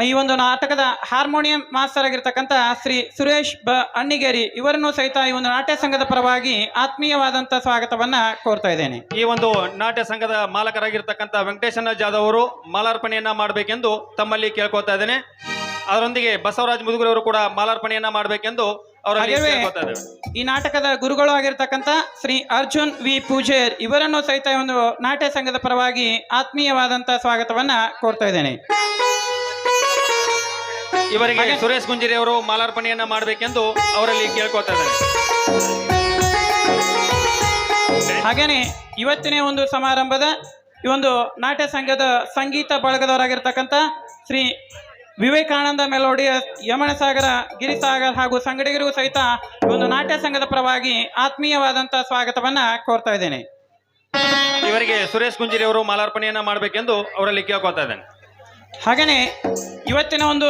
ಈ ಒಂದು ನಾಟಕದ ಹಾರ್ಮೋನಿಯಂ ಮಾಸ್ಟರ್ ಆಗಿರ್ತಕ್ಕಂಥ ಶ್ರೀ ಸುರೇಶ್ ಅಣ್ಣಿಗೇರಿ ಇವರನ್ನು ಸಹಿತ ಈ ಒಂದು ನಾಟ್ಯ ಸಂಘದ ಪರವಾಗಿ ಆತ್ಮೀಯವಾದಂತಹ ಸ್ವಾಗತವನ್ನ ಕೋರ್ತಾ ಇದ್ದೇನೆ. ಈ ಒಂದು ನಾಟ್ಯ ಸಂಘದ ಮಾಲಕರಾಗಿರ್ತಕ್ಕಂಥ ವೆಂಕಟೇಶನ ಜಾಧವ್ ಅವರು ಮಾಲಾರ್ಪಣೆಯನ್ನ ಮಾಡಬೇಕೆಂದು ತಮ್ಮಲ್ಲಿ ಕೇಳ್ಕೊತಾ ಇದ್ದೇನೆ. ಅದರೊಂದಿಗೆ ಬಸವರಾಜ್ ಮುದುಗುರಿ ಅವರು ಕೂಡ ಮಾಲಾರ್ಪಣೆಯನ್ನ ಮಾಡಬೇಕೆಂದು ಅವರಲ್ಲಿ ಕೇಳ್ಕೊತಾ ಇದ್ದೇವೆ. ಈ ನಾಟಕದ ಗುರುಗಳು ಆಗಿರ್ತಕ್ಕಂಥ ಶ್ರೀ ಅರ್ಜುನ್ ವಿ ಪೂಜೇರ್ ಇವರನ್ನು ಸಹಿತ ಒಂದು ನಾಟ್ಯ ಸಂಘದ ಪರವಾಗಿ ಆತ್ಮೀಯವಾದಂತಹ ಸ್ವಾಗತವನ್ನ ಕೋರ್ತಾ ಇದ್ದೇನೆ. ಇವರಿಗೆ ಸುರೇಶ್ ಗುಂಜಿರಿ ಅವರು ಮಾಲಾರ್ಪಣೆಯನ್ನ ಮಾಡಬೇಕೆಂದು ಅವರಲ್ಲಿ ಕೇಳ್ಕೊತಾ ಇದ್ದಾರೆ. ಹಾಗೇನೆ ಇವತ್ತಿನ ಒಂದು ಸಮಾರಂಭದ ಈ ಒಂದು ನಾಟ್ಯ ಸಂಘದ ಸಂಗೀತ ಬಳಗದವರಾಗಿರ್ತಕ್ಕಂಥ ಶ್ರೀ ವಿವೇಕಾನಂದ ಮೆಲೋಡಿಯಸ್ ಯಮನಸಾಗರ ಗಿರಿಸಾಗರ್ ಹಾಗೂ ಸಂಗಡಿಗರಿಗೂ ಸಹಿತ ಒಂದು ನಾಟ್ಯ ಸಂಘದ ಪರವಾಗಿ ಆತ್ಮೀಯವಾದಂತಹ ಸ್ವಾಗತವನ್ನ ಕೋರ್ತಾ ಇದ್ದೇನೆ. ಇವರಿಗೆ ಸುರೇಶ್ ಗುಂಜಿರಿ ಅವರು ಮಾಲಾರ್ಪಣೆಯನ್ನ ಮಾಡಬೇಕೆಂದು ಅವರಲ್ಲಿ ಕೇಳ್ಕೊತಾ ಇದ್ದೇನೆ. ಹಾಗೆಯೇ ಇವತ್ತಿನ ಒಂದು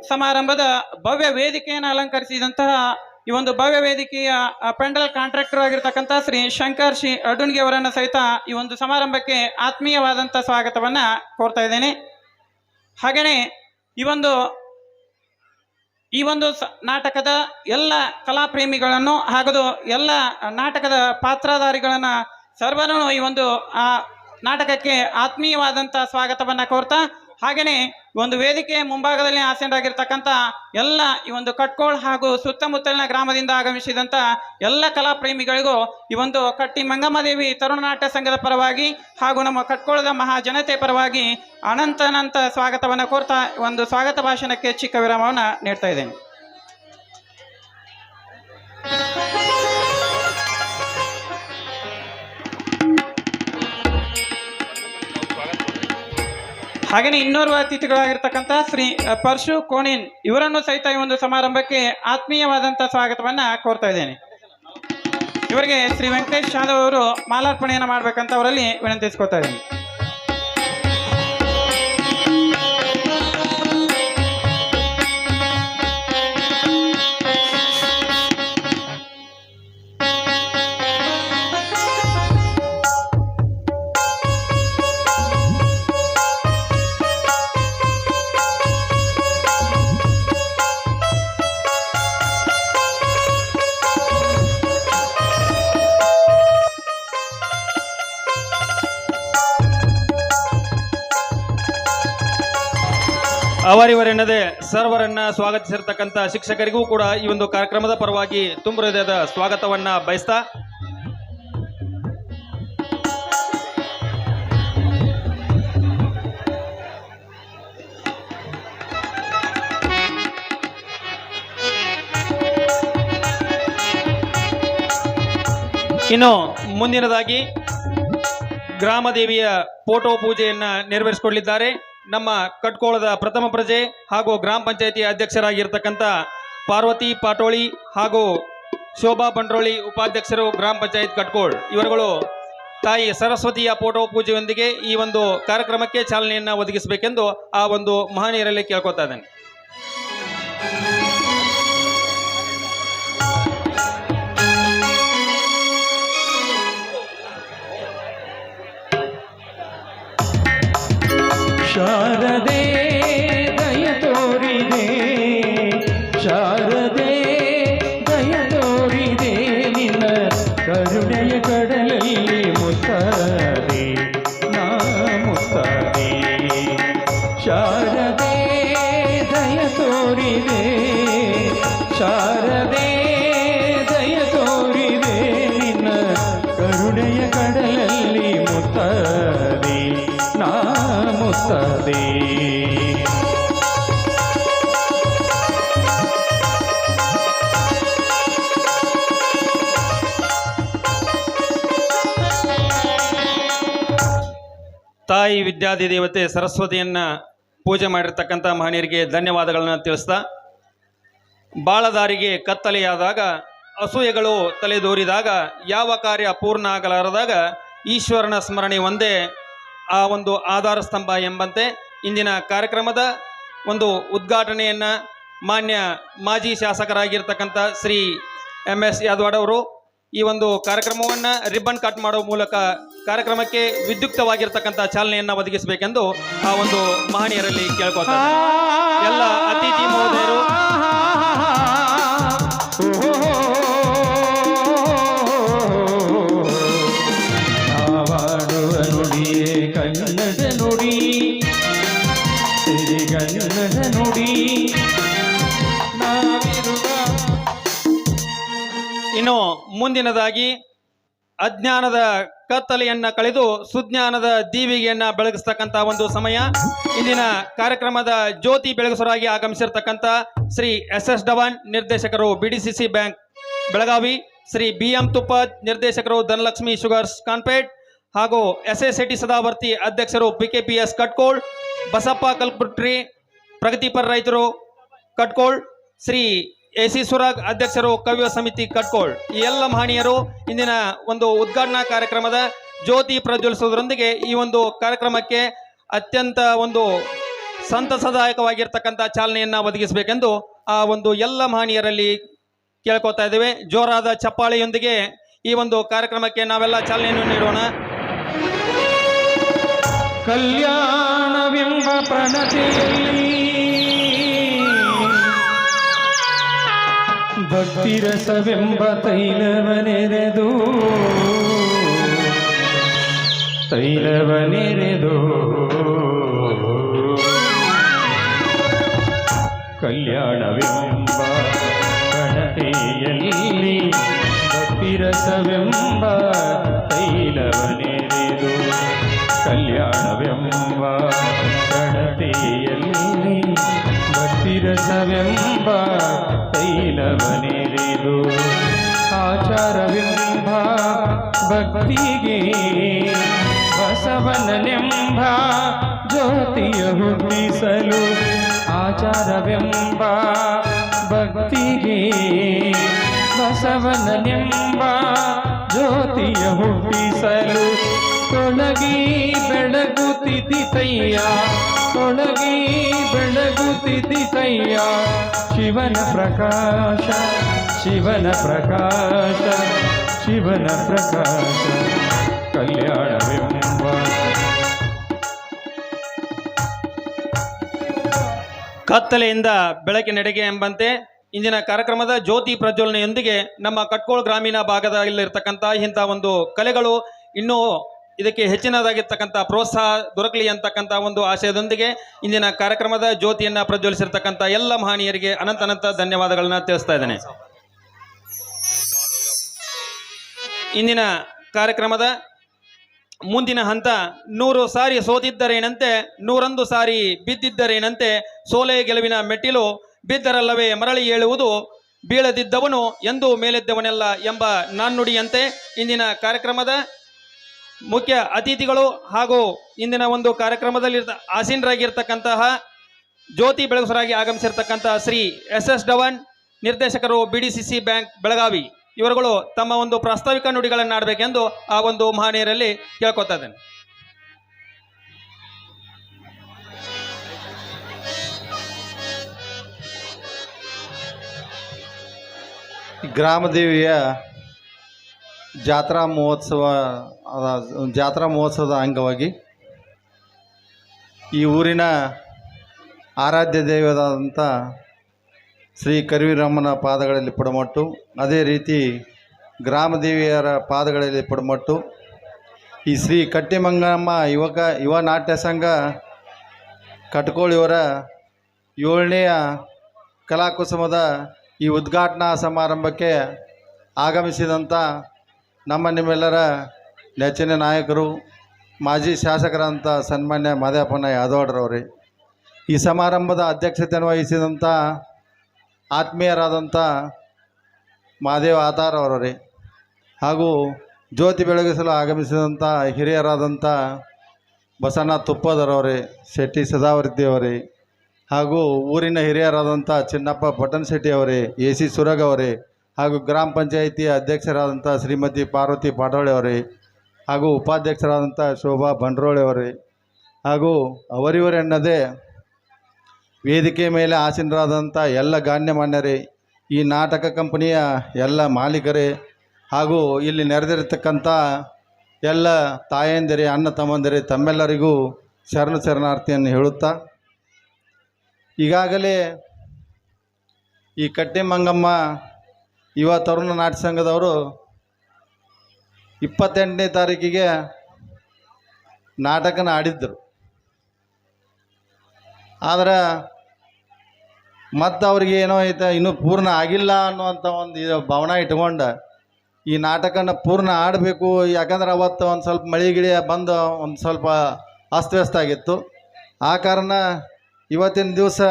ಸಮಾರಂಭದ ಭವ್ಯ ವೇದಿಕೆಯನ್ನು ಅಲಂಕರಿಸಿದಂತಹ ಈ ಒಂದು ಭವ್ಯ ವೇದಿಕೆಯ ಪೆಂಡಲ್ ಕಾಂಟ್ರಾಕ್ಟರ್ ಆಗಿರ್ತಕ್ಕಂಥ ಶ್ರೀ ಶಂಕರ್ ಶ್ರೀ ಅಡುನ್ಗೆ ಅವರನ್ನು ಸಹಿತ ಈ ಒಂದು ಸಮಾರಂಭಕ್ಕೆ ಆತ್ಮೀಯವಾದಂತಹ ಸ್ವಾಗತವನ್ನ ಕೋರ್ತಾ ಇದ್ದೇನೆ. ಹಾಗೆಯೇ ಈ ಒಂದು ನಾಟಕದ ಎಲ್ಲ ಕಲಾಪ್ರೇಮಿಗಳನ್ನು ಹಾಗೂ ಎಲ್ಲ ನಾಟಕದ ಪಾತ್ರಧಾರಿಗಳನ್ನು ಸರ್ವರನ್ನು ಈ ಒಂದು ನಾಟಕಕ್ಕೆ ಆತ್ಮೀಯವಾದಂಥ ಸ್ವಾಗತವನ್ನು ಕೋರ್ತಾ, ಹಾಗೆಯೇ ಒಂದು ವೇದಿಕೆಯ ಮುಂಭಾಗದಲ್ಲಿ ಆಸೀನರಾಗಿರ್ತಕ್ಕಂಥ ಎಲ್ಲ ಈ ಒಂದು ಕಟ್ಕೋಳ್ ಹಾಗೂ ಸುತ್ತಮುತ್ತಲಿನ ಗ್ರಾಮದಿಂದ ಆಗಮಿಸಿದಂಥ ಎಲ್ಲ ಕಲಾಪ್ರೇಮಿಗಳಿಗೂ ಈ ಒಂದು ಕಟ್ಟಿ ಮಂಗಮ್ಮದೇವಿ ತರುಣ ನಾಟ್ಯ ಸಂಘದ ಪರವಾಗಿ ಹಾಗೂ ನಮ್ಮ ಕಟ್ಕೋಳದ ಮಹಾಜನತೆ ಪರವಾಗಿ ಅನಂತ ಸ್ವಾಗತವನ್ನು ಕೋರ್ತಾ ಒಂದು ಸ್ವಾಗತ ಭಾಷಣಕ್ಕೆ ಚಿಕ್ಕ ವಿರಾಮವನ್ನು ನೀಡ್ತಾ ಇದ್ದೇನೆ. ಹಾಗೆಯೇ ಇನ್ನೋರ್ವ ಅತಿಥಿಗಳಾಗಿರ್ತಕ್ಕಂಥ ಶ್ರೀ ಪರಶು ಕೋಣಿನ್ ಇವರನ್ನು ಸಹಿತ ಈ ಒಂದು ಸಮಾರಂಭಕ್ಕೆ ಆತ್ಮೀಯವಾದಂಥ ಸ್ವಾಗತವನ್ನು ಕೋರ್ತಾ ಇದ್ದೇನೆ. ಇವರಿಗೆ ಶ್ರೀ ವೆಂಕಟೇಶ್ ಯಾದವ್ ಅವರು ಮಾಲಾರ್ಪಣೆಯನ್ನು ಮಾಡಬೇಕಂತ ಅವರಲ್ಲಿ ವಿನಂತಿಸ್ಕೊತಾ ಇದ್ದೀನಿ. ಅವರಿವರೆನ್ನದೆ ಸರ್ವರನ್ನ ಸ್ವಾಗತಿಸಿರ್ತಕ್ಕಂಥ ಶಿಕ್ಷಕರಿಗೂ ಕೂಡ ಈ ಒಂದು ಕಾರ್ಯಕ್ರಮದ ಪರವಾಗಿ ತುಂಬ ಹೃದಯದ ಸ್ವಾಗತವನ್ನ ಬಯಸ್ತಾ, ಇನ್ನು ಮುಂದಿನದಾಗಿ ಗ್ರಾಮದೇವಿಯ ಫೋಟೋ ಪೂಜೆಯನ್ನ ನೆರವೇರಿಸಿಕೊಳ್ಳಿದ್ದಾರೆ ನಮ್ಮ ಕಟ್ಕೋಳದ ಪ್ರಥಮ ಪ್ರಜೆ ಹಾಗೂ ಗ್ರಾಮ ಪಂಚಾಯಿತಿ ಅಧ್ಯಕ್ಷರಾಗಿರ್ತಕ್ಕಂಥ ಪಾರ್ವತಿ ಪಾಟೋಳಿ ಹಾಗೂ ಶೋಭಾ ಬಂಡ್ರೋಳಿ ಉಪಾಧ್ಯಕ್ಷರು ಗ್ರಾಮ ಪಂಚಾಯತ್ ಕಟ್ಕೋಳ್ ಇವರುಗಳು ತಾಯಿ ಸರಸ್ವತಿಯ ಫೋಟೋ ಪೂಜೆಯೊಂದಿಗೆ ಈ ಒಂದು ಕಾರ್ಯಕ್ರಮಕ್ಕೆ ಚಾಲನೆಯನ್ನು ಒದಗಿಸಬೇಕೆಂದು ಆ ಒಂದು ಮಹನೀಯರಲ್ಲಿ ಕೇಳ್ಕೊತಾ ಇದ್ದೇನೆ. ಶಾರದೆ ದಯ ತೋರಿದೆ, ಶಾರದೆ ದಯ ತೋರಿದೆ, ನಿನ್ನ ಕರುಣೆಯ ಕಡಲಲ್ಲಿ ಮುತ್ತದೆ ನಾ ಮುತ್ತದೆ. ಶಾರದೆ ದಯ ತೋರಿದೆ, ಶಾರದೆ ದಯ ತೋರಿದೆ, ನಿನ್ನ ಕರುಣೆಯ ಕಡಲಲ್ಲಿ ಮುತ್ತದೆ ನಾ ಮುತ್ತದೆ. ತಾಯಿ ವಿದ್ಯಾದಿ ದೇವತೆ ಸರಸ್ವತಿಯನ್ನ ಪೂಜೆ ಮಾಡಿರ್ತಕ್ಕಂಥ ಮಹನೀಯರಿಗೆ ಧನ್ಯವಾದಗಳನ್ನು ತಿಳಿಸ್ತಾ, ಬಾಳದಾರಿಗೆ ಕತ್ತಲೆಯಾದಾಗ ಅಸೂಯೆಗಳು ತಲೆದೋರಿದಾಗ ಯಾವ ಕಾರ್ಯ ಪೂರ್ಣ ಆಗಲಾರದಾಗ ಈಶ್ವರನ ಸ್ಮರಣೆ ಒಂದೇ ಆ ಒಂದು ಆಧಾರ ಸ್ತಂಭ ಎಂಬಂತೆ ಇಂದಿನ ಕಾರ್ಯಕ್ರಮದ ಒಂದು ಉದ್ಘಾಟನೆಯನ್ನು ಮಾನ್ಯ ಮಾಜಿ ಶಾಸಕರಾಗಿರ್ತಕ್ಕಂಥ ಶ್ರೀ MS ಯಾದವಾಡ್ ಅವರು ಈ ಒಂದು ಕಾರ್ಯಕ್ರಮವನ್ನು ರಿಬ್ಬನ್ ಕಟ್ ಮಾಡೋ ಮೂಲಕ ಕಾರ್ಯಕ್ರಮಕ್ಕೆ ವಿದ್ಯುಕ್ತವಾಗಿರ್ತಕ್ಕಂಥ ಚಾಲನೆಯನ್ನು ಒದಗಿಸಬೇಕೆಂದು ಆ ಒಂದು ಮಹನೀಯರಲ್ಲಿ ಕೇಳ್ಕೊತಾರೆ. ಎಲ್ಲ ಅತಿಥಿ ಮಹೋದಯರು ಕನ್ನಡ ನುಡಿ ಸಿರಿಗನ್ನಡ ನುಡಿ ನಾವಿರುವ. ಇನ್ನು ಮುಂದಿನದಾಗಿ ಅಜ್ಞಾನದ ಕತ್ತಲೆಯನ್ನ ಕಳೆದು ಸುಜ್ಞಾನದ ದೀವಿಗೆಯನ್ನ ಬೆಳಗಿಸ್ತಕ್ಕಂಥ ಒಂದು ಸಮಯ. ಇಂದಿನ ಕಾರ್ಯಕ್ರಮದ ಜ್ಯೋತಿ ಬೆಳಗಿಸರಾಗಿ ಆಗಮಿಸಿರ್ತಕ್ಕಂಥ ಶ್ರೀ SS ಡವಾನ್ ನಿರ್ದೇಶಕರು BDCC bank Belagavi, Shri BM ತುಪ್ಪದ್ ನಿರ್ದೇಶಕರು ಧನಲಕ್ಷ್ಮಿ ಶುಗರ್ಸ್ ಕಾನ್ಪೇಟ್ ಹಾಗೂ SSAT ಸದಾವರ್ತಿ ಅಧ್ಯಕ್ಷರು PKPS ಕಟ್ಕೋಳ್, ಬಸಪ್ಪ ಕಲ್ಪುಟ್ರಿ ಪ್ರಗತಿಪರ ರೈತರು ಕಟ್ಕೋಳ್, ಶ್ರೀ AC ಸುರಾಗ್ ಅಧ್ಯಕ್ಷರು ಕವ್ಯ ಸಮಿತಿ ಕಟ್ಕೋಳ್. ಈ ಎಲ್ಲ ಮಹನೀಯರು ಇಂದಿನ ಒಂದು ಉದ್ಘಾಟನಾ ಕಾರ್ಯಕ್ರಮದ ಜ್ಯೋತಿ ಪ್ರಜ್ವಲಿಸುವುದರೊಂದಿಗೆ ಈ ಒಂದು ಕಾರ್ಯಕ್ರಮಕ್ಕೆ ಅತ್ಯಂತ ಒಂದು ಸಂತಸದಾಯಕವಾಗಿರ್ತಕ್ಕಂಥ ಚಾಲನೆಯನ್ನು ಒದಗಿಸಬೇಕೆಂದು ಆ ಒಂದು ಎಲ್ಲ ಮಹನೀಯರಲ್ಲಿ ಕೇಳ್ಕೊತಾ ಇದ್ದೇವೆ. ಜೋರಾದ ಚಪ್ಪಾಳೆಯೊಂದಿಗೆ ಈ ಒಂದು ಕಾರ್ಯಕ್ರಮಕ್ಕೆ ನಾವೆಲ್ಲ ಚಾಲನೆಯನ್ನು ನೀಡೋಣ. ಕಲ್ಯಾಣವೆಂಬ ಪ್ರಣತಿಯಲ್ಲಿ ಭಕ್ತಿರಸವೆಂಬ ತೈಲವನೆರೆದು ಕಲ್ಯಾಣವೆಂಬ ಪ್ರಣತಿಯಲ್ಲಿ ಭಕ್ತಿರಸವೆಂಬ ತೈಲವನೆರೆದು ಕಲ್ಯಾಣವೆಂಬ ಪ್ರಣತಿಯಲ್ಲಿ ಭಕ್ತಿರಸವೆಂಬ ತೈಲವನೆರೆದು ಆಚಾರವೆಂಬ ಭಕ್ತಿಗೆ ಬಸವನನೆಂಬ ಜ್ಯೋತಿಯ ಹುಟ್ಟಿಸಲು ಆಚಾರವೆಂಬ ಭಕ್ತಿಗೆ ಬಸವನನೆಂಬ ಜ್ಯೋತಿಯ ಹುಟ್ಟಿಸಲು ತೊಳಗಿ ಬೆಳಗುತ್ತಿದ್ದಿತಯ್ಯ ತೊಳಗಿ ಬೆಳಗುತ್ತಿದ್ದಿತಯ್ಯ ಶಿವನ ಪ್ರಕಾಶ ಶಿವನ ಪ್ರಕಾಶ ಶಿವನ ಪ್ರಕಾಶ ಕಲ್ಯಾಣವೆಂಬ ಕತ್ತಲೆಯಿಂದ ಬೆಳಕಿನೆಡೆಗೆ ಎಂಬಂತೆ ಇಂದಿನ ಕಾರ್ಯಕ್ರಮದ ಜ್ಯೋತಿ ಪ್ರಜ್ವಲನೆಯೊಂದಿಗೆ ನಮ್ಮ ಕಟ್ಕೋಳ ಗ್ರಾಮೀಣ ಭಾಗದಲ್ಲಿರ್ತಕ್ಕಂಥ ಇಂಥ ಒಂದು ಕಲೆಗಳು ಇನ್ನೂ ಇದಕ್ಕೆ ಹೆಚ್ಚಿನದಾಗಿರ್ತಕ್ಕಂಥ ಪ್ರೋತ್ಸಾಹ ದೊರಕಲಿ ಅಂತಕ್ಕಂಥ ಒಂದು ಆಶಯದೊಂದಿಗೆ ಇಂದಿನ ಕಾರ್ಯಕ್ರಮದ ಜ್ಯೋತಿಯನ್ನು ಪ್ರಜ್ವಲಿಸಿರ್ತಕ್ಕಂಥ ಎಲ್ಲ ಮಹನೀಯರಿಗೆ ಅನಂತ ಧನ್ಯವಾದಗಳನ್ನ ತಿಳಿಸ್ತಾ ಇದ್ದೇನೆ. ಇಂದಿನ ಕಾರ್ಯಕ್ರಮದ ಮುಂದಿನ ಹಂತ 100 ಸಾರಿ ಸೋತಿದ್ದರೇನಂತೆ 101 ಸಾರಿ ಬಿದ್ದಿದ್ದರೇನಂತೆ ಸೋಲೆ ಗೆಲುವಿನ ಮೆಟ್ಟಿಲು ಬಿದ್ದರಲ್ಲವೇ ಮರಳಿ ಏಳುವುದು ಬೀಳದಿದ್ದವನು ಎಂದೂ ಮೇಲೆದ್ದವನೆಲ್ಲ ಎಂಬ ನಾಣ್ಣುಡಿಯಂತೆ ಇಂದಿನ ಕಾರ್ಯಕ್ರಮದ ಮುಖ್ಯ ಅತಿಥಿಗಳು ಹಾಗೂ ಇಂದಿನ ಒಂದು ಕಾರ್ಯಕ್ರಮದಲ್ಲಿ ಆಸೀನರಾಗಿರ್ತಕ್ಕಂತಹ ಜ್ಯೋತಿ ಬೆಳಗುಸರಾಗಿ ಆಗಮಿಸಿರ್ತಕ್ಕಂತಹ ಶ್ರೀ SS ಡವನ್ ನಿರ್ದೇಶಕರು BDCC ಬ್ಯಾಂಕ್ ಬೆಳಗಾವಿ ಇವರುಗಳು ತಮ್ಮ ಒಂದು ಪ್ರಾಸ್ತಾವಿಕ ನುಡಿಗಳನ್ನು ಆಡಬೇಕೆಂದು ಆ ಒಂದು ಮಹನೀಯರಲ್ಲಿ ಕೇಳ್ಕೊತಾ ಇದ್ದೇನೆ. ಗ್ರಾಮದೇವಿಯ ಜಾತ್ರಾ ಮಹೋತ್ಸವದ ಅಂಗವಾಗಿ ಈ ಊರಿನ ಆರಾಧ್ಯ ದೈವವಾದಂಥ ಶ್ರೀ ಕರಿವೀರಮ್ಮನ ಪಾದಗಳಲ್ಲಿ ಪುಡಮಟ್ಟು, ಅದೇ ರೀತಿ ಗ್ರಾಮದೇವಿಯರ ಪಾದಗಳಲ್ಲಿ ಪುಡಮಟ್ಟು ಈ ಶ್ರೀ ಕಟ್ಟಿಮಂಗಮ್ಮ ಯುವ ನಾಟ್ಯ ಸಂಘ ಕಟ್ಕೋಳಿಯವರ 7ನೇಯ ಕಲಾಕುಸುಮದ ಈ ಉದ್ಘಾಟನಾ ಸಮಾರಂಭಕ್ಕೆ ಆಗಮಿಸಿದಂಥ ನಿಮ್ಮೆಲ್ಲರ ನೆಚ್ಚಿನ ನಾಯಕರು ಮಾಜಿ ಶಾಸಕರಂಥ ಸನ್ಮಾನ್ಯ ಮಾದೇವಪ್ಪನ ಯಾದವಾಡ್ರವರೇ, ಈ ಸಮಾರಂಭದ ಅಧ್ಯಕ್ಷತೆಯನ್ನು ವಹಿಸಿದಂಥ ಆತ್ಮೀಯರಾದಂಥ ಮಹಾದೇವ ಆತಾರವರೇ, ಹಾಗೂ ಜ್ಯೋತಿ ಬೆಳಗಿಸಲು ಆಗಮಿಸಿದಂಥ ಹಿರಿಯರಾದಂಥ ಬಸಣ್ಣ ತುಪ್ಪದರವರೇ, ಶೆಟ್ಟಿ ಸದಾವರ್ತಿಯವರೇ, ಹಾಗೂ ಊರಿನ ಹಿರಿಯರಾದಂಥ ಚಿನ್ನಪ್ಪ ಪಟ್ಟಣಶೆಟ್ಟಿ ಅವರೇ, AC ಸುರಗ್ ಅವರೇ, ಹಾಗೂ ಗ್ರಾಮ ಪಂಚಾಯಿತಿಯ ಅಧ್ಯಕ್ಷರಾದಂಥ ಶ್ರೀಮತಿ ಪಾರ್ವತಿ ಪಾಟೋಳೆ ಅವರೇ, ಹಾಗೂ ಉಪಾಧ್ಯಕ್ಷರಾದಂಥ ಶೋಭಾ ಬಂಡ್ರೋಳೆ ಅವರೇ, ಹಾಗೂ ಅವರಿವರೆನ್ನದೇ ವೇದಿಕೆ ಮೇಲೆ ಆಸೀನರಾದಂಥ ಎಲ್ಲ ಗಣ್ಯಮಾನ್ಯರೇ, ಈ ನಾಟಕ ಕಂಪನಿಯ ಎಲ್ಲ ಮಾಲೀಕರೇ, ಹಾಗೂ ಇಲ್ಲಿ ನೆರೆದಿರತಕ್ಕಂಥ ಎಲ್ಲ ತಾಯಂದಿರೇ, ಅಣ್ಣ ತಮ್ಮಂದಿರೇ, ತಮ್ಮೆಲ್ಲರಿಗೂ ಶರಣಾರ್ಥಿಯನ್ನು ಹೇಳುತ್ತಾ, ಈಗಾಗಲೇ ಈ ಕಟ್ಟಿಮಂಗಮ್ಮ ಯುವ ತರುಣ ನಾಟ್ಯ ಸಂಘದವರು 28ನೇ ತಾರೀಕಿಗೆ ನಾಟಕನ ಆಡಿದ್ದರು. ಆದರೆ ಮತ್ತು ಅವ್ರಿಗೆ ಏನೋ ಐತೆ ಇನ್ನೂ ಪೂರ್ಣ ಆಗಿಲ್ಲ ಅನ್ನುವಂಥ ಒಂದು ಭಾವನೆ ಇಟ್ಕೊಂಡು ಈ ನಾಟಕನ ಪೂರ್ಣ ಆಡಬೇಕು. ಯಾಕಂದ್ರೆ ಅವತ್ತು ಒಂದು ಸ್ವಲ್ಪ ಮಳೆ ಗಿಳಿ ಬಂದು ಒಂದು ಸ್ವಲ್ಪ ಅಸ್ತವ್ಯಸ್ತ ಆಗಿತ್ತು. ಆ ಕಾರಣ ಇವತ್ತಿನ ದಿವಸ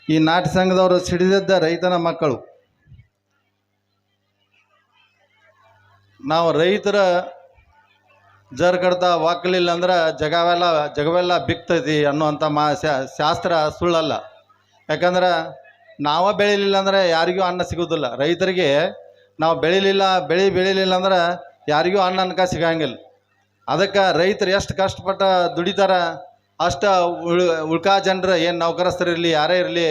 ಈ ನಾಟ್ಯ ಸಂಘದವರು ಸಿಡಿದಿದ್ದ ರೈತನ ಮಕ್ಕಳು, ನಾವು ರೈತರ ಜರ್ ಕಡ್ತಾ ಒಕ್ಕಲಿಲ್ಲ ಅಂದ್ರೆ ಜಗವೆಲ್ಲ ಬಿಕ್ತೈತಿ ಅನ್ನುವಂಥ ಶಾಸ್ತ್ರ ಸುಳ್ಳಲ್ಲ. ಯಾಕಂದ್ರೆ ನಾವೇ ಬೆಳಿಲಿಲ್ಲ ಅಂದ್ರೆ ಯಾರಿಗೂ ಅನ್ನ ಸಿಗೋದಿಲ್ಲ. ರೈತರಿಗೆ ನಾವು ಬೆಳಿಲಿಲ್ಲ ಅಂದ್ರೆ ಯಾರಿಗೂ ಅನ್ನ ಸಿಗಂಗಿಲ್ಲ. ಅದಕ್ಕೆ ರೈತರು ಎಷ್ಟು ಕಷ್ಟಪಟ್ಟು ದುಡಿತಾರ ಅಷ್ಟು ಉಳ್ಕಾ ಜನರು ಏನು ನೌಕರಸ್ಥರಿರಲಿ ಯಾರೇ ಇರಲಿ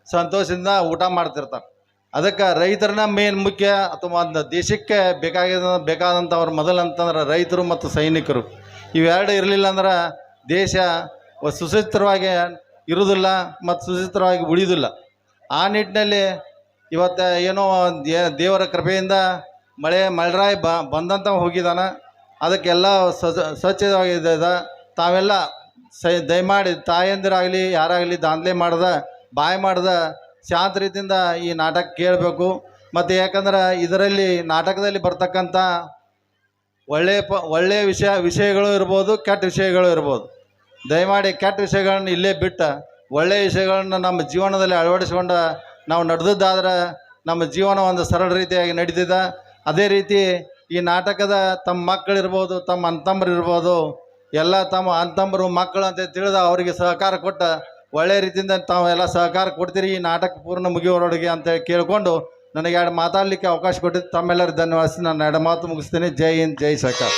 ಸಂತೋಷದಿಂದ ಊಟ ಮಾಡ್ತಿರ್ತಾರೆ. ಅದಕ್ಕೆ ರೈತರನ್ನ ಮೇನ್ ಮುಖ್ಯ. ಅಥವಾ ಒಂದು ದೇಶಕ್ಕೆ ಬೇಕಾದಂಥವ್ರು ಮೊದಲು ಅಂತಂದ್ರೆ ರೈತರು ಮತ್ತು ಸೈನಿಕರು, ಇವೆರಡು ಇರಲಿಲ್ಲ ಅಂದ್ರೆ ದೇಶ ಸುಸೂತ್ರವಾಗಿ ಇರುವುದಿಲ್ಲ ಮತ್ತು ಸುಸೂತ್ರವಾಗಿ ಉಳಿಯೋದಿಲ್ಲ. ಆ ನಿಟ್ಟಿನಲ್ಲಿ ಇವತ್ತು ಏನೋ ದೇವರ ಕೃಪೆಯಿಂದ ಮಳೆರಾಯ ಬಂದಂತ ಹೋಗಿದ್ದಾನೆ. ಅದಕ್ಕೆಲ್ಲ ಸ್ವಚ್ಛವಾಗಿದೆ. ತಾವೆಲ್ಲ ದಯಮಾಡಿ ತಾಯಂದಿರಾಗಲಿ ಯಾರಾಗಲಿ ದಾಂಧಲೆ ಬಾಯಿ ಮಾಡ್ದ ಶಾಂತ ರೀತಿಯಿಂದ ಈ ನಾಟಕ ಕೇಳಬೇಕು. ಮತ್ತು ಯಾಕಂದ್ರೆ ಇದರಲ್ಲಿ ನಾಟಕದಲ್ಲಿ ಬರ್ತಕ್ಕಂಥ ಒಳ್ಳೆಯ ವಿಷಯಗಳು ಇರ್ಬೋದು, ಕೆಟ್ಟ ವಿಷಯಗಳು ಇರ್ಬೋದು. ದಯಮಾಡಿ ಕೆಟ್ಟ ವಿಷಯಗಳನ್ನ ಇಲ್ಲೇ ಬಿಟ್ಟು ಒಳ್ಳೆಯ ವಿಷಯಗಳನ್ನ ನಮ್ಮ ಜೀವನದಲ್ಲಿ ಅಳವಡಿಸ್ಕೊಂಡು ನಾವು ನಡೆದದ್ದಾದ್ರೆ ನಮ್ಮ ಜೀವನ ಒಂದು ಸರಳ ರೀತಿಯಾಗಿ ನಡೀತಿದೆ. ಅದೇ ರೀತಿ ಈ ನಾಟಕದ ತಮ್ಮ ಮಕ್ಕಳಿರ್ಬೋದು, ತಮ್ಮ ಅಂತಂಬರು ಇರ್ಬೋದು, ಎಲ್ಲ ತಮ್ಮ ಅಂತಂಬರು ಮಕ್ಕಳು ಅಂತ ತಿಳಿದ ಅವರಿಗೆ ಸಹಕಾರ ಕೊಟ್ಟ ಒಳ್ಳೆಯ ರೀತಿಯಿಂದ ತಾವೆಲ್ಲ ಸಹಕಾರ ಕೊಡ್ತೀರಿ ಈ ನಾಟಕ ಪೂರ್ಣ ಮುಗಿಯೋರೊಳಗೆ ಅಂತೇಳಿ ಕೇಳಿಕೊಂಡು ನನಗೆ ಎರಡು ಮಾತಾಡಲಿಕ್ಕೆ ಅವಕಾಶ ಕೊಟ್ಟಿದ್ದು ತಮ್ಮೆಲ್ಲರೂ ಧನ್ಯವಾದ. ನಾನು ಎರಡು ಮಾತು ಮುಗಿಸ್ತೀನಿ. ಜೈ ಹಿಂದ್, ಜೈ ಸರ್ಕಾರ.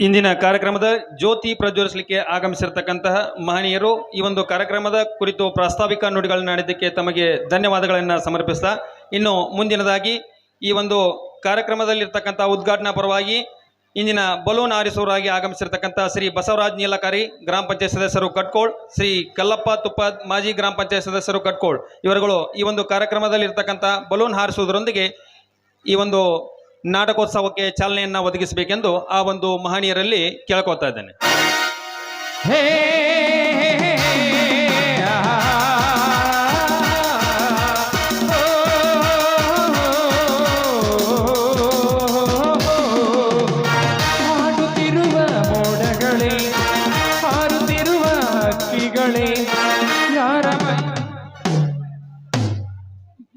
ಇಂದಿನ ಕಾರ್ಯಕ್ರಮದ ಜ್ಯೋತಿ ಪ್ರಜ್ವಲಿಸಲಿಕ್ಕೆ ಆಗಮಿಸಿರ್ತಕ್ಕಂತಹ ಮಹನೀಯರು ಈ ಒಂದು ಕಾರ್ಯಕ್ರಮದ ಕುರಿತು ಪ್ರಾಸ್ತಾವಿಕ ನುಡಿಗಳನ್ನ ಆಡಿದ್ದಕ್ಕೆ ತಮಗೆ ಧನ್ಯವಾದಗಳನ್ನು ಸಮರ್ಪಿಸ್ತಾ, ಇನ್ನು ಮುಂದಿನದಾಗಿ ಈ ಒಂದು ಕಾರ್ಯಕ್ರಮದಲ್ಲಿರ್ತಕ್ಕಂಥ ಉದ್ಘಾಟನಾ ಪರವಾಗಿ ಇಂದಿನ ಬಲೂನ್ ಹಾರಿಸುವರಾಗಿ ಆಗಮಿಸಿರ್ತಕ್ಕಂಥ ಶ್ರೀ ಬಸವರಾಜ್ ನೀಲಕಾರಿ ಗ್ರಾಮ ಪಂಚಾಯತ್ ಸದಸ್ಯರು ಕಟ್ಕೋಳ್, ಶ್ರೀ ಕಲ್ಲಪ್ಪ ತುಪ್ಪದ್ ಮಾಜಿ ಗ್ರಾಮ ಪಂಚಾಯತ್ ಸದಸ್ಯರು ಕಟ್ಕೋಳ್ ಇವರುಗಳು ಈ ಒಂದು ಕಾರ್ಯಕ್ರಮದಲ್ಲಿರ್ತಕ್ಕಂಥ ಬಲೂನ್ ಹಾರಿಸುವುದರೊಂದಿಗೆ ಈ ಒಂದು ನಾಟಕೋತ್ಸವಕ್ಕೆ ಚಾಲನೆಯನ್ನು ಒದಗಿಸಬೇಕೆಂದು ಆ ಒಂದು ಮಹನೀಯರಲ್ಲಿ ಕೇಳ್ಕೊತಾ ಇದ್ದೇನೆ. ಹಾಡುತ್ತಿರುವ ಮೋಡಗಳೇ, ಹಾರುತ್ತಿರುವ ಹಕ್ಕಿಗಳೇ, ಯಾರ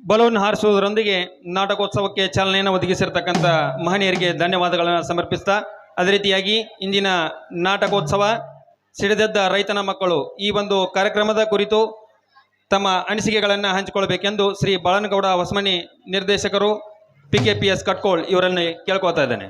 ಬಲೂನ್ ಹಾರಿಸುವುದರೊಂದಿಗೆ ನಾಟಕೋತ್ಸವಕ್ಕೆ ಚಾಲನೆಯನ್ನು ಒದಗಿಸಿರ್ತಕ್ಕಂಥ ಮಹನೀಯರಿಗೆ ಧನ್ಯವಾದಗಳನ್ನು ಸಮರ್ಪಿಸ್ತಾ, ಅದೇ ರೀತಿಯಾಗಿ ಇಂದಿನ ನಾಟಕೋತ್ಸವ ಸಿಡಿದೆದ್ದ ರೈತನ ಮಕ್ಕಳು ಈ ಒಂದು ಕಾರ್ಯಕ್ರಮದ ಕುರಿತು ತಮ್ಮ ಅನಿಸಿಕೆಗಳನ್ನು ಹಂಚಿಕೊಳ್ಬೇಕೆಂದು ಶ್ರೀ ಬಾಳನಗೌಡ ಹೊಸಮನಿ ನಿರ್ದೇಶಕರು PKPS ಕಟ್ಕೋಳ್ ಇವರನ್ನು ಕೇಳ್ಕೊತಾ ಇದ್ದೇನೆ.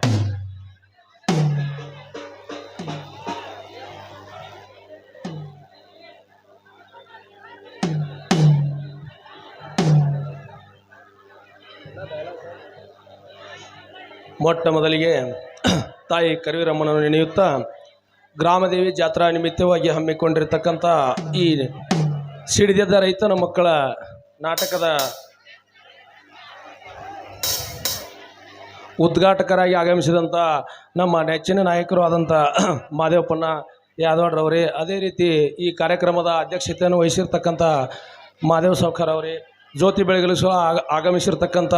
ಮೊಟ್ಟ ಮೊದಲಿಗೆ ತಾಯಿ ಕರವೀರಮ್ಮನನ್ನು ನೆನೆಯುತ್ತಾ ಗ್ರಾಮದೇವಿ ಜಾತ್ರಾ ನಿಮಿತ್ತವಾಗಿ ಹಮ್ಮಿಕೊಂಡಿರ್ತಕ್ಕಂಥ ಈ ಸಿಡಿದೆದ್ದ ರೈತನ ಮಕ್ಕಳ ನಾಟಕದ ಉದ್ಘಾಟಕರಾಗಿ ಆಗಮಿಸಿದಂಥ ನಮ್ಮ ನೆಚ್ಚಿನ ನಾಯಕರು ಆದಂಥ ಮಾದೇವಪ್ಪನ ಯಾದವಾಡ್ರವರೇ, ಅದೇ ರೀತಿ ಈ ಕಾರ್ಯಕ್ರಮದ ಅಧ್ಯಕ್ಷತೆಯನ್ನು ವಹಿಸಿರ್ತಕ್ಕಂಥ ಮಾದೇವ ಸಾವ್ಕಾರ್ ಅವರೇ, ಜ್ಯೋತಿ ಬೆಳಗಿಸುವ ಆಗಮಿಸಿರ್ತಕ್ಕಂಥ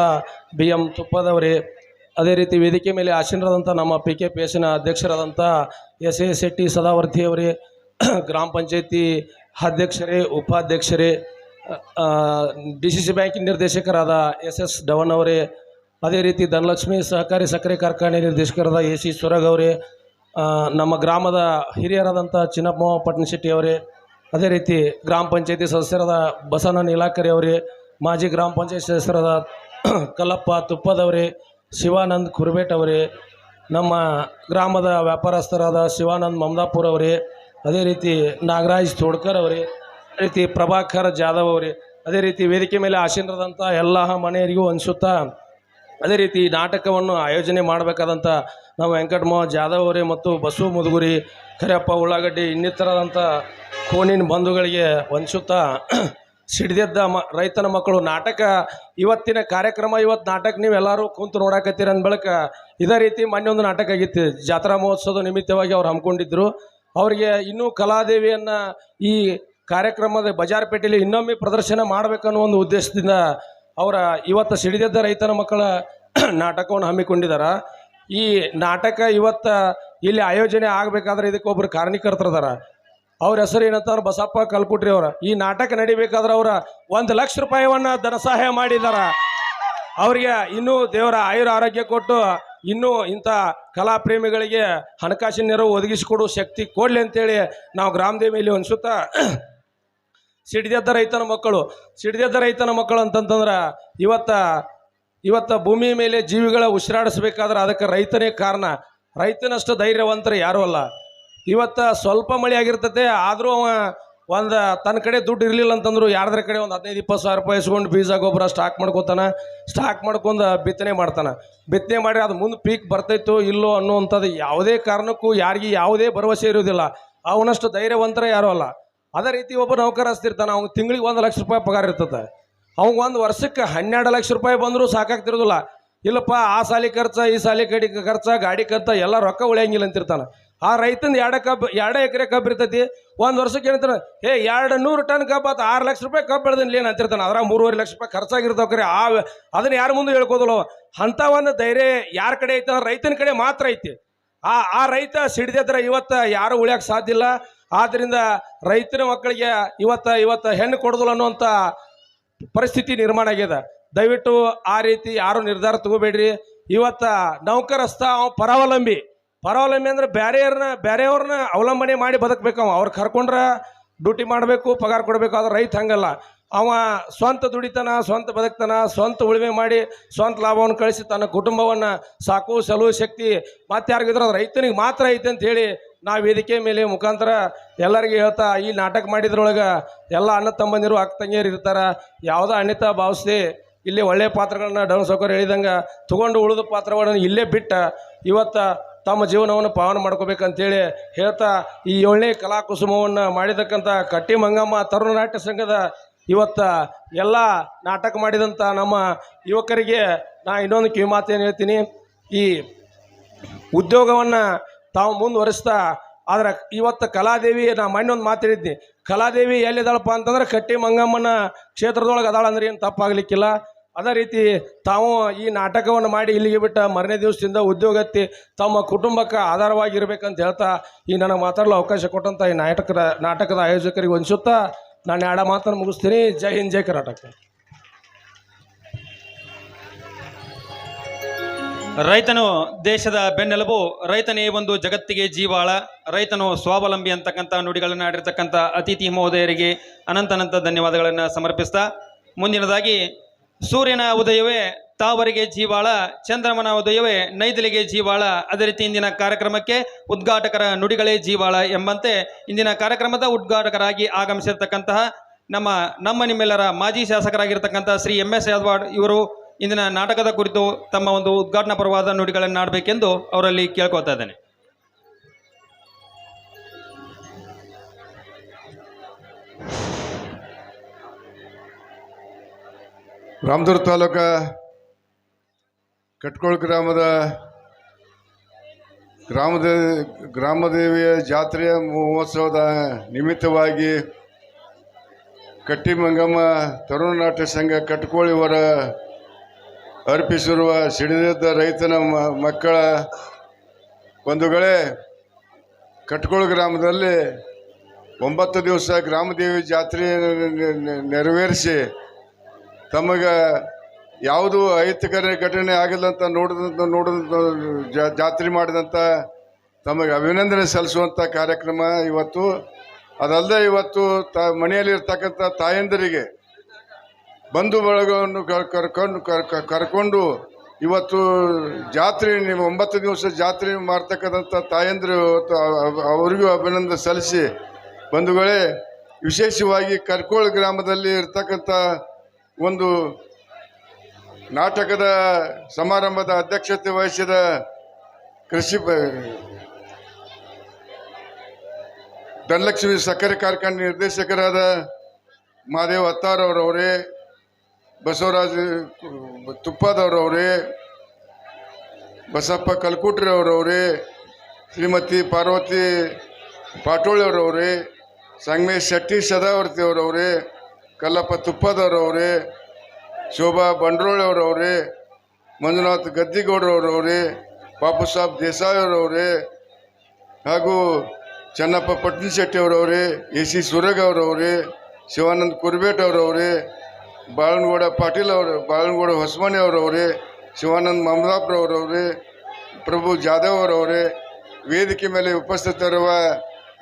BM ತುಪ್ಪದವರೇ, ಅದೇ ರೀತಿ ವೇದಿಕೆ ಮೇಲೆ ಆಸೀನರಾದಂಥ ನಮ್ಮ PKPSನ ಅಧ್ಯಕ್ಷರಾದಂಥ SA ಶೆಟ್ಟಿ ಸದಾವರ್ತಿಯವರೇ, ಗ್ರಾಮ ಪಂಚಾಯತಿ ಅಧ್ಯಕ್ಷರೇ, ಉಪಾಧ್ಯಕ್ಷರೇ, DCC ಬ್ಯಾಂಕಿನ ನಿರ್ದೇಶಕರಾದ SS ಡವನ್ ಅವರೇ, ಅದೇ ರೀತಿ ಧನಲಕ್ಷ್ಮಿ ಸಹಕಾರಿ ಸಕ್ಕರೆ ಕಾರ್ಖಾನೆ ನಿರ್ದೇಶಕರಾದ AC ಸ್ವರಗ್ ಅವರೇ, ನಮ್ಮ ಗ್ರಾಮದ ಹಿರಿಯರಾದಂಥ ಚಿನ್ನಪ್ಪ ಪಟ್ಟಣಶೆಟ್ಟಿ ಅವರೇ, ಅದೇ ರೀತಿ ಗ್ರಾಮ ಪಂಚಾಯತಿ ಸದಸ್ಯರಾದ ಬಸವನ ನೀಲಾಕರಿ ಅವರೇ, ಮಾಜಿ ಗ್ರಾಮ ಪಂಚಾಯತ್ ಸದಸ್ಯರಾದ ಕಲ್ಲಪ್ಪ ತುಪ್ಪದವರೇ, ಶಿವಾನಂದ್ ಕುರ್ಬೇಟ್ ಅವರೇ, ನಮ್ಮ ಗ್ರಾಮದ ವ್ಯಾಪಾರಸ್ಥರಾದ ಶಿವಾನಂದ್ ಮಮದಾಪುರ್ ಅವರೇ, ಅದೇ ರೀತಿ ನಾಗರಾಜ್ ತೋಡ್ಕರ್ ಅವರೇ, ಅದೇ ರೀತಿ ಪ್ರಭಾಕರ್ ಜಾಧವ್ ಅವರೇ, ಅದೇ ರೀತಿ ವೇದಿಕೆ ಮೇಲೆ ಆಸೀನರಾದಂಥ ಎಲ್ಲ ಮನೆಯರಿಗೂ ಅನಿಸುತ್ತಾ, ಅದೇ ರೀತಿ ನಾಟಕವನ್ನು ಆಯೋಜನೆ ಮಾಡಬೇಕಾದಂಥ ನಾವು ವೆಂಕಟಮೋಹನ್ ಜಾಧವ್ ಅವರೇ ಮತ್ತು ಬಸವ ಮುದುಗುರಿ, ಕರಿಯಪ್ಪ ಉಳ್ಳಾಗಡ್ಡಿ ಇನ್ನಿತರದಂಥ ಕೋನಿನ ಬಂಧುಗಳಿಗೆ ವಂದಿಸುತ್ತಾ, ಸಿಡಿದೆದ್ದ ರೈತನ ಮಕ್ಕಳು ನಾಟಕ ಇವತ್ತಿನ ಕಾರ್ಯಕ್ರಮ, ಇವತ್ತು ನಾಟಕ ನೀವೆಲ್ಲರೂ ಕುಂತು ನೋಡಕತ್ತೀರ ಅಂದ ಬಳಿಕ ಇದೇ ರೀತಿ ಮೊನ್ನೆ ಒಂದು ನಾಟಕ ಆಗಿತ್ತು ಜಾತ್ರಾ ಮಹೋತ್ಸವದ ನಿಮಿತ್ತವಾಗಿ ಅವ್ರು ಹಮ್ಮಿಕೊಂಡಿದ್ರು. ಅವರಿಗೆ ಇನ್ನೂ ಕಲಾದೇವಿಯನ್ನು ಈ ಕಾರ್ಯಕ್ರಮದ ಬಜಾರ್ಪೇಟೆಯಲ್ಲಿ ಇನ್ನೊಮ್ಮೆ ಪ್ರದರ್ಶನ ಮಾಡಬೇಕನ್ನೋ ಒಂದು ಉದ್ದೇಶದಿಂದ ಅವರ ಇವತ್ತು ಸಿಡಿದೆದ್ದ ರೈತನ ಮಕ್ಕಳ ನಾಟಕವನ್ನು ಹಮ್ಮಿಕೊಂಡಿದ್ದಾರೆ. ಈ ನಾಟಕ ಇವತ್ತು ಇಲ್ಲಿ ಆಯೋಜನೆ ಆಗಬೇಕಾದ್ರೆ ಇದಕ್ಕೊಬ್ಬರು ಕಾರಣೀಕರ್ತರದಾರ. ಅವ್ರ ಹೆಸರು ಏನಂತಾರೆ, ಬಸಪ್ಪ ಕಲ್ಕುಟ್ರಿ ಅವರ. ಈ ನಾಟಕ ನಡಿಬೇಕಾದ್ರೆ ಅವರ 1 ಲಕ್ಷ ರೂಪಾಯಿಯನ್ನು ಧನ ಸಹಾಯ ಮಾಡಿದ್ದಾರೆ. ಅವರಿಗೆ ಇನ್ನೂ ದೇವರ ಆಯುರ ಆರೋಗ್ಯ ಕೊಟ್ಟು ಇನ್ನೂ ಇಂಥ ಕಲಾ ಪ್ರೇಮಿಗಳಿಗೆ ಹಣಕಾಸಿನ ನೆರವು ಒದಗಿಸಿಕೊಡುವ ಶಕ್ತಿ ಕೊಡಲಿ ಅಂತೇಳಿ ನಾವು ಗ್ರಾಮದೇವಿಯಲ್ಲಿ ಅನಿಸುತ್ತಾ, ಸಿಡಿದೆದ್ದ ರೈತನ ಮಕ್ಕಳು ಅಂತಂತಂದ್ರೆ ಇವತ್ತು ಭೂಮಿ ಮೇಲೆ ಜೀವಿಗಳ ಉಸಿರಾಡಿಸ್ಬೇಕಾದ್ರೆ ಅದಕ್ಕೆ ರೈತನೇ ಕಾರಣ. ರೈತನಷ್ಟು ಧೈರ್ಯವಂತರು ಯಾರೂ ಅಲ್ಲ. ಇವತ್ತು ಸ್ವಲ್ಪ ಮಳೆ ಆಗಿರ್ತತೆ, ಆದರೂ ಅವ ಒಂದು ತನ್ನ ಕಡೆ ದುಡ್ಡು ಇರಲಿಲ್ಲ ಅಂತಂದ್ರು ಯಾರ್ದ್ರ ಕಡೆ ಒಂದು 15-20 ಸಾವಿರ ರೂಪಾಯಿ ಇಸ್ಕೊಂಡು ಬೀಜ ಗೊಬ್ಬರ ಸ್ಟಾಕ್ ಮಾಡ್ಕೋತಾನೆ. ಸ್ಟಾಕ್ ಮಾಡ್ಕೊಂಡು ಬಿತ್ತನೆ ಮಾಡ್ತಾನೆ. ಬಿತ್ತನೆ ಮಾಡಿ ಅದು ಮುಂದೆ ಪೀಕ್ ಬರ್ತೈತೋ ಇಲ್ಲೋ ಅನ್ನುವಂಥದ್ದು ಯಾವುದೇ ಕಾರಣಕ್ಕೂ ಯಾರಿಗೆ ಯಾವುದೇ ಭರವಸೆ ಇರೋದಿಲ್ಲ. ಅವನಷ್ಟು ಧೈರ್ಯವಂತರ ಯಾರೂ ಅಲ್ಲ. ಅದೇ ರೀತಿ ಒಬ್ಬ ನೌಕರಸ್ತಿರ್ತಾನೆ, ಅವ್ನು ತಿಂಗಳಿಗೆ 1 ಲಕ್ಷ ರೂಪಾಯಿ ಪಗಾರ ಇರ್ತದೆ. ಅವ್ಗೆ ಒಂದು ವರ್ಷಕ್ಕೆ 12 ಲಕ್ಷ ರೂಪಾಯಿ ಬಂದರೂ ಸಾಕಾಗ್ತಿರೋದಿಲ್ಲ. ಇಲ್ಲಪ್ಪ ಆ ಸಾಲಿ ಖರ್ಚ, ಈ ಸಾಲಿ ಕಡೆ ಖರ್ಚ, ಗಾಡಿ ಖರ್ಚ ಎಲ್ಲ ರೊಕ್ಕ ಉಳಿಯಂಗಿಲ್ಲ ಅಂತಿರ್ತಾನೆ. ಆ ರೈತಂದು 2 ಎಕರೆ ಕಬ್ಬು ಇರ್ತೈತಿ. ಒಂದು ವರ್ಷಕ್ಕೆ ಏನಂತಾನೆ, 200 ಟನ್ ಕಬ್ಬು ಆತ 6 ಲಕ್ಷ ರೂಪಾಯಿ ಕಬ್ಬು ಬೆಳೆದಿಲ್ಲ ಏನು ಅಂತಿರ್ತಾನೆ. ಅದ್ರಾಗ 3.5 ಲಕ್ಷ ರೂಪಾಯಿ ಖರ್ಚಾಗಿರ್ತಾವೆ. ಕರೆ ಅದನ್ನ ಯಾರ ಮುಂದೆ ಹೇಳ್ಕೋದಿಲ್ಲ. ಅಂಥ ಒಂದು ಧೈರ್ಯ ಯಾರ ಕಡೆ ಐತೆ ಅಂದ್ರೆ ರೈತನ ಕಡೆ ಮಾತ್ರ ಐತಿ. ಆ ರೈತ ಸಿಡಿದ್ರೆ ಇವತ್ತು ಯಾರು ಉಳಿಯೋಕೆ ಸಾಧ್ಯ ಇಲ್ಲ. ಆದ್ದರಿಂದ ರೈತನ ಮಕ್ಕಳಿಗೆ ಇವತ್ತು ಹೆಣ್ಣು ಕೊಡೋದಿಲ್ಲ ಅನ್ನುವಂಥ ಪರಿಸ್ಥಿತಿ ನಿರ್ಮಾಣ ಆಗ್ಯದ. ದಯವಿಟ್ಟು ಆ ರೀತಿ ಯಾರು ನಿರ್ಧಾರ ತಗೋಬೇಡ್ರಿ. ಇವತ್ತು ನೌಕರಸ್ಥ ಅವ ಪರಾವಲಂಬಿ ಅಂದ್ರೆ ಬೇರೆಯವ್ರನ್ನ ಅವಲಂಬನೆ ಮಾಡಿ ಬದುಕಬೇಕು. ಅವ್ರು ಕರ್ಕೊಂಡ್ರೆ ಡ್ಯೂಟಿ ಮಾಡಬೇಕು, ಪಗಾರ ಕೊಡಬೇಕು. ಆದ್ರೆ ರೈತ ಹಂಗಲ್ಲ. ಅವ ಸ್ವಂತ ದುಡಿತಾನ, ಸ್ವಂತ ಬದುಕ್ತಾನ, ಸ್ವಂತ ಉಳುಮೆ ಮಾಡಿ ಸ್ವಂತ ಲಾಭವನ್ನು ಕಳಿಸಿ ತನ್ನ ಕುಟುಂಬವನ್ನು ಸಾಕು ಸಲುವ ಶಕ್ತಿ ಮತ್ತೆ ಯಾರಿಗಿದ್ರೆ ಅದು ರೈತನಿಗೆ ಮಾತ್ರ ಐತೆ ಅಂತ ಹೇಳಿ ನಾವು ವೇದಿಕೆ ಮೇಲೆ ಮುಖಾಂತರ ಎಲ್ಲರಿಗೆ ಹೇಳ್ತಾ ಈ ನಾಟಕ ಮಾಡಿದ್ರೊಳಗೆ ಎಲ್ಲ ಅಣ್ಣ ತಮ್ಮಂದಿರು ಅಕ್ಕ ತಂಗಿಯರು ಇರ್ತಾರೆ. ಯಾವುದೋ ಅಣ್ಣಿತ ಭಾವಿಸ್ದೆ ಇಲ್ಲಿ ಒಳ್ಳೆಯ ಪಾತ್ರಗಳನ್ನ ಡೌನ್ ಸೌಕರ್ಯ ಹೇಳಿದಂಗೆ ತೊಗೊಂಡು ಉಳಿದ ಪಾತ್ರಗಳನ್ನು ಇಲ್ಲೇ ಬಿಟ್ಟು ಇವತ್ತು ತಮ್ಮ ಜೀವನವನ್ನು ಪಾವನ ಮಾಡ್ಕೋಬೇಕಂತೇಳಿ ಹೇಳ್ತಾ ಈ 7ನೇ ಕಲಾಕುಸುಮವನ್ನು ಮಾಡಿದಕ್ಕಂಥ ಕಟ್ಟಿ ಮಂಗಮ್ಮ ತರುಣ ನಾಟ್ಯ ಸಂಘದ ಇವತ್ತು ಎಲ್ಲ ನಾಟಕ ಮಾಡಿದಂಥ ನಮ್ಮ ಯುವಕರಿಗೆ ನಾ ಇನ್ನೊಂದು ಕಿವಿಮಾತೇನು ಹೇಳ್ತೀನಿ. ಈ ಉದ್ಯೋಗವನ್ನು ತಾವು ಮುಂದುವರಿಸ್ತಾ ಆದ್ರೆ ಇವತ್ತು ಕಲಾದೇವಿ ನಾ ಮೊನ್ನೊಂದು ಮಾತಾಡಿದ್ನಿ. ಕಲಾದೇವಿ ಎಲ್ಲಿದ್ದಾಳಪ್ಪ ಅಂತಂದ್ರೆ ಕಟ್ಟಿ ಮಂಗಮ್ಮನ ಕ್ಷೇತ್ರದೊಳಗೆ ಅದಾಳ ಅಂದ್ರೆ ಏನು ತಪ್ಪಾಗಲಿಕ್ಕಿಲ್ಲ. ಅದೇ ರೀತಿ ತಾವು ಈ ನಾಟಕವನ್ನು ಮಾಡಿ ಇಲ್ಲಿಗೆ ಬಿಟ್ಟ ಮರನೇ ದಿವಸದಿಂದ ಉದ್ಯೋಗತ್ತಿ ತಮ್ಮ ಕುಟುಂಬಕ್ಕೆ ಆಧಾರವಾಗಿರ್ಬೇಕಂತ ಹೇಳ್ತಾ ಈ ನನಗೆ ಮಾತಾಡಲು ಅವಕಾಶ ಕೊಟ್ಟಂಥ ಈ ನಾಟಕದ ಆಯೋಜಕರಿಗೆ ವಂದಿಸುತ್ತಾ ನಾನು 2 ಮಾತನ್ನು ಮುಗಿಸ್ತೀನಿ. ಜೈ ಹಿಂದ್, ಜೈ ಕರ್ನಾಟಕ. ರೈತನು ದೇಶದ ಬೆನ್ನೆಲುಬು, ರೈತನೇ ಒಂದು ಜಗತ್ತಿಗೆ ಜೀವಾಳ, ರೈತನು ಸ್ವಾವಲಂಬಿ ಅಂತಕ್ಕಂಥ ನುಡಿಗಳನ್ನು ಆಡಿರ್ತಕ್ಕಂಥ ಅತಿಥಿ ಮಹೋದಯರಿಗೆ ಅನಂತ ಧನ್ಯವಾದಗಳನ್ನು ಸಮರ್ಪಿಸ್ತಾ ಮುಂದಿನದಾಗಿ ಸೂರ್ಯನ ಉದಯವೇ ತಾವರಿಗೆ ಜೀವಾಳ, ಚಂದ್ರಮನ ಉದಯವೇ ನೈದಲಿಗೆ ಜೀವಾಳ. ಅದೇ ರೀತಿ ಇಂದಿನ ಕಾರ್ಯಕ್ರಮಕ್ಕೆ ಉದ್ಘಾಟಕರ ನುಡಿಗಳೇ ಜೀವಾಳ ಎಂಬಂತೆ ಇಂದಿನ ಕಾರ್ಯಕ್ರಮದ ಉದ್ಘಾಟಕರಾಗಿ ಆಗಮಿಸಿರ್ತಕ್ಕಂತಹ ನಮ್ಮ ನಿಮ್ಮೆಲ್ಲರ ಮಾಜಿ ಶಾಸಕರಾಗಿರ್ತಕ್ಕಂಥ ಶ್ರೀ MS ಯಾದವಾಡ್ ಇವರು ಇಂದಿನ ನಾಟಕದ ಕುರಿತು ತಮ್ಮ ಒಂದು ಉದ್ಘಾಟನಾ ಪರವಾದ ನುಡಿಗಳನ್ನು ಆಡಬೇಕೆಂದು ಅವರಲ್ಲಿ ಕೇಳ್ಕೊತಾ ಇದ್ದೇನೆ. ರಾಮದುರ್ಗ ತಾಲೂಕ ಕಟ್ಕೋಳ ಗ್ರಾಮದೇವಿಯ ಜಾತ್ರೆಯ ಮಹೋತ್ಸವದ ನಿಮಿತ್ತವಾಗಿ ಕಟ್ಟಿಮಂಗಮ್ಮ ತರುಣ ನಾಟ್ಯ ಸಂಘ ಕಟ್ಕೋಳ ಇವರ ಅರ್ಪಿಸಿರುವ ಸಿಡಿದ ರೈತನ ಮಕ್ಕಳ ಬಂಧುಗಳೇ, ಕಟ್ಕೋಳ ಗ್ರಾಮದಲ್ಲಿ 9 ದಿವಸ ಗ್ರಾಮದೇವಿ ಜಾತ್ರೆ ನೆರವೇರಿಸಿ ತಮಗೆ ಯಾವುದು ಅಹಿತಕರ ಘಟನೆ ಆಗಿಲ್ಲ ಅಂತ ನೋಡಿದಂಥ ಜಾತ್ರೆ ಮಾಡಿದಂಥ ತಮಗೆ ಅಭಿನಂದನೆ ಸಲ್ಲಿಸುವಂಥ ಕಾರ್ಯಕ್ರಮ ಇವತ್ತು. ಅದಲ್ಲದೆ ಇವತ್ತು ಮನೆಯಲ್ಲಿರ್ತಕ್ಕಂಥ ತಾಯಂದಿರಿಗೆ ಬಂಧು ಬಳಗವನ್ನು ಕರ್ಕೊಂಡು ಇವತ್ತು ಜಾತ್ರೆ 9 ದಿವಸ ಜಾತ್ರೆ ಮಾಡ್ತಕ್ಕಂಥ ತಾಯಂದಿರು ಇವತ್ತು ಅವರಿಗೂ ಅಭಿನಂದನೆ ಸಲ್ಲಿಸಿ ಬಂಧುಗಳೇ, ವಿಶೇಷವಾಗಿ ಕರ್ಕೋಳ ಗ್ರಾಮದಲ್ಲಿ ಇರ್ತಕ್ಕಂಥ ಒಂದು ನಾಟಕದ ಸಮಾರಂಭದ ಅಧ್ಯಕ್ಷತೆ ವಹಿಸಿದ ಕೃಷಿ ಧನಲಕ್ಷ್ಮಿ ಸಕ್ಕರೆ ಕಾರ್ಖಾನೆ ನಿರ್ದೇಶಕರಾದ ಮಹಾದೇವ್ ಅತ್ತಾರವರವರೇ, ಬಸವರಾಜ ತುಪ್ಪದವರವರೇ, ಬಸಪ್ಪ ಕಲ್ಕುಟ್ರಿ ಅವರವರೇ, ಶ್ರೀಮತಿ ಪಾರ್ವತಿ ಪಾಟೋಳಿಯವರವರೇ, ಸಂಗಮೇಶ್ ಶೆಟ್ಟಿ ಸದಾವರ್ತಿ ಅವರವರೇ, ಕಲ್ಲಪ್ಪ ತುಪ್ಪದವರವರೇ, ಶೋಭಾ ಬಂಡ್ರೋಳವರವರೇ, ಮಂಜುನಾಥ್ ಗದ್ದಿಗೌಡರವರವರೇ, ಪಾಪು ಸಾಬ್ ದೇಸಾಯಿ ಅವರವರೇ, ಹಾಗೂ ಚನ್ನಪ್ಪ ಪಟ್ನಶೆಟ್ಟಿ ಅವರವರೇ, AC ಸುರಗ್ ಅವರವರೇ, ಶಿವಾನಂದ್ ಕುರ್ಬೇಟ್ ಅವರವರೇ, ಬಾಳನಗೌಡ ಪಾಟೀಲ್ ಅವರು, ಬಾಳನಗೌಡ ಹೊಸಮನಿ ಅವರವರೇ, ಶಿವಾನಂದ್ ಮಮದಾಪ್ರವರವರೇ, ಪ್ರಭು ಜಾಧವ್ ಅವರವರೇ, ವೇದಿಕೆ ಮೇಲೆ ಉಪಸ್ಥಿತರಿರುವ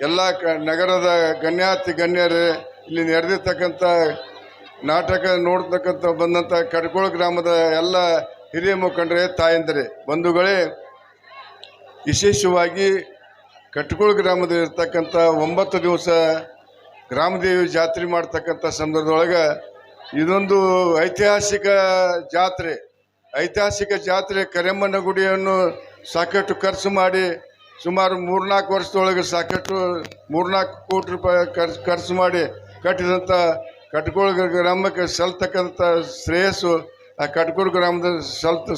ಎಲ್ಲ ನಗರದ ಗಣ್ಯಾತಿ ಗಣ್ಯರೇ, ಇಲ್ಲಿ ನೆರೆದಿರ್ತಕ್ಕಂಥ ನಾಟಕ ನೋಡ್ತಕ್ಕಂಥ ಬಂದಂಥ ಕಟ್ಕೋಳ ಗ್ರಾಮದ ಎಲ್ಲ ಹಿರಿಯ ಮುಖಂಡರೇ, ತಾಯಂದಿರೇ, ಬಂಧುಗಳೇ, ವಿಶೇಷವಾಗಿ ಕಟ್ಕೋಳ ಗ್ರಾಮದಲ್ಲಿರ್ತಕ್ಕಂಥ 9 ದಿವಸ ಗ್ರಾಮದೇವಿ ಜಾತ್ರೆ ಮಾಡ್ತಕ್ಕಂಥ ಸಂದರ್ಭದೊಳಗೆ ಇದೊಂದು ಐತಿಹಾಸಿಕ ಜಾತ್ರೆ ಕರೆಮ್ಮನ ಗುಡಿಯನ್ನು ಸಾಕಷ್ಟು ಖರ್ಚು ಮಾಡಿ ಸುಮಾರು 3-4 ವರ್ಷದೊಳಗೆ ಸಾಕಷ್ಟು 3-4 ಕೋಟಿ ರೂಪಾಯಿ ಖರ್ಚು ಮಾಡಿ ಕಟ್ಟಿದಂಥ ಕಟ್ಕೋಳ ಗ್ರಾಮಕ್ಕೆ ಸಲ್ತಕ್ಕಂಥ ಶ್ರೇಯಸ್ಸು ಆ ಕಟ್ಕೋಳ ಗ್ರಾಮದ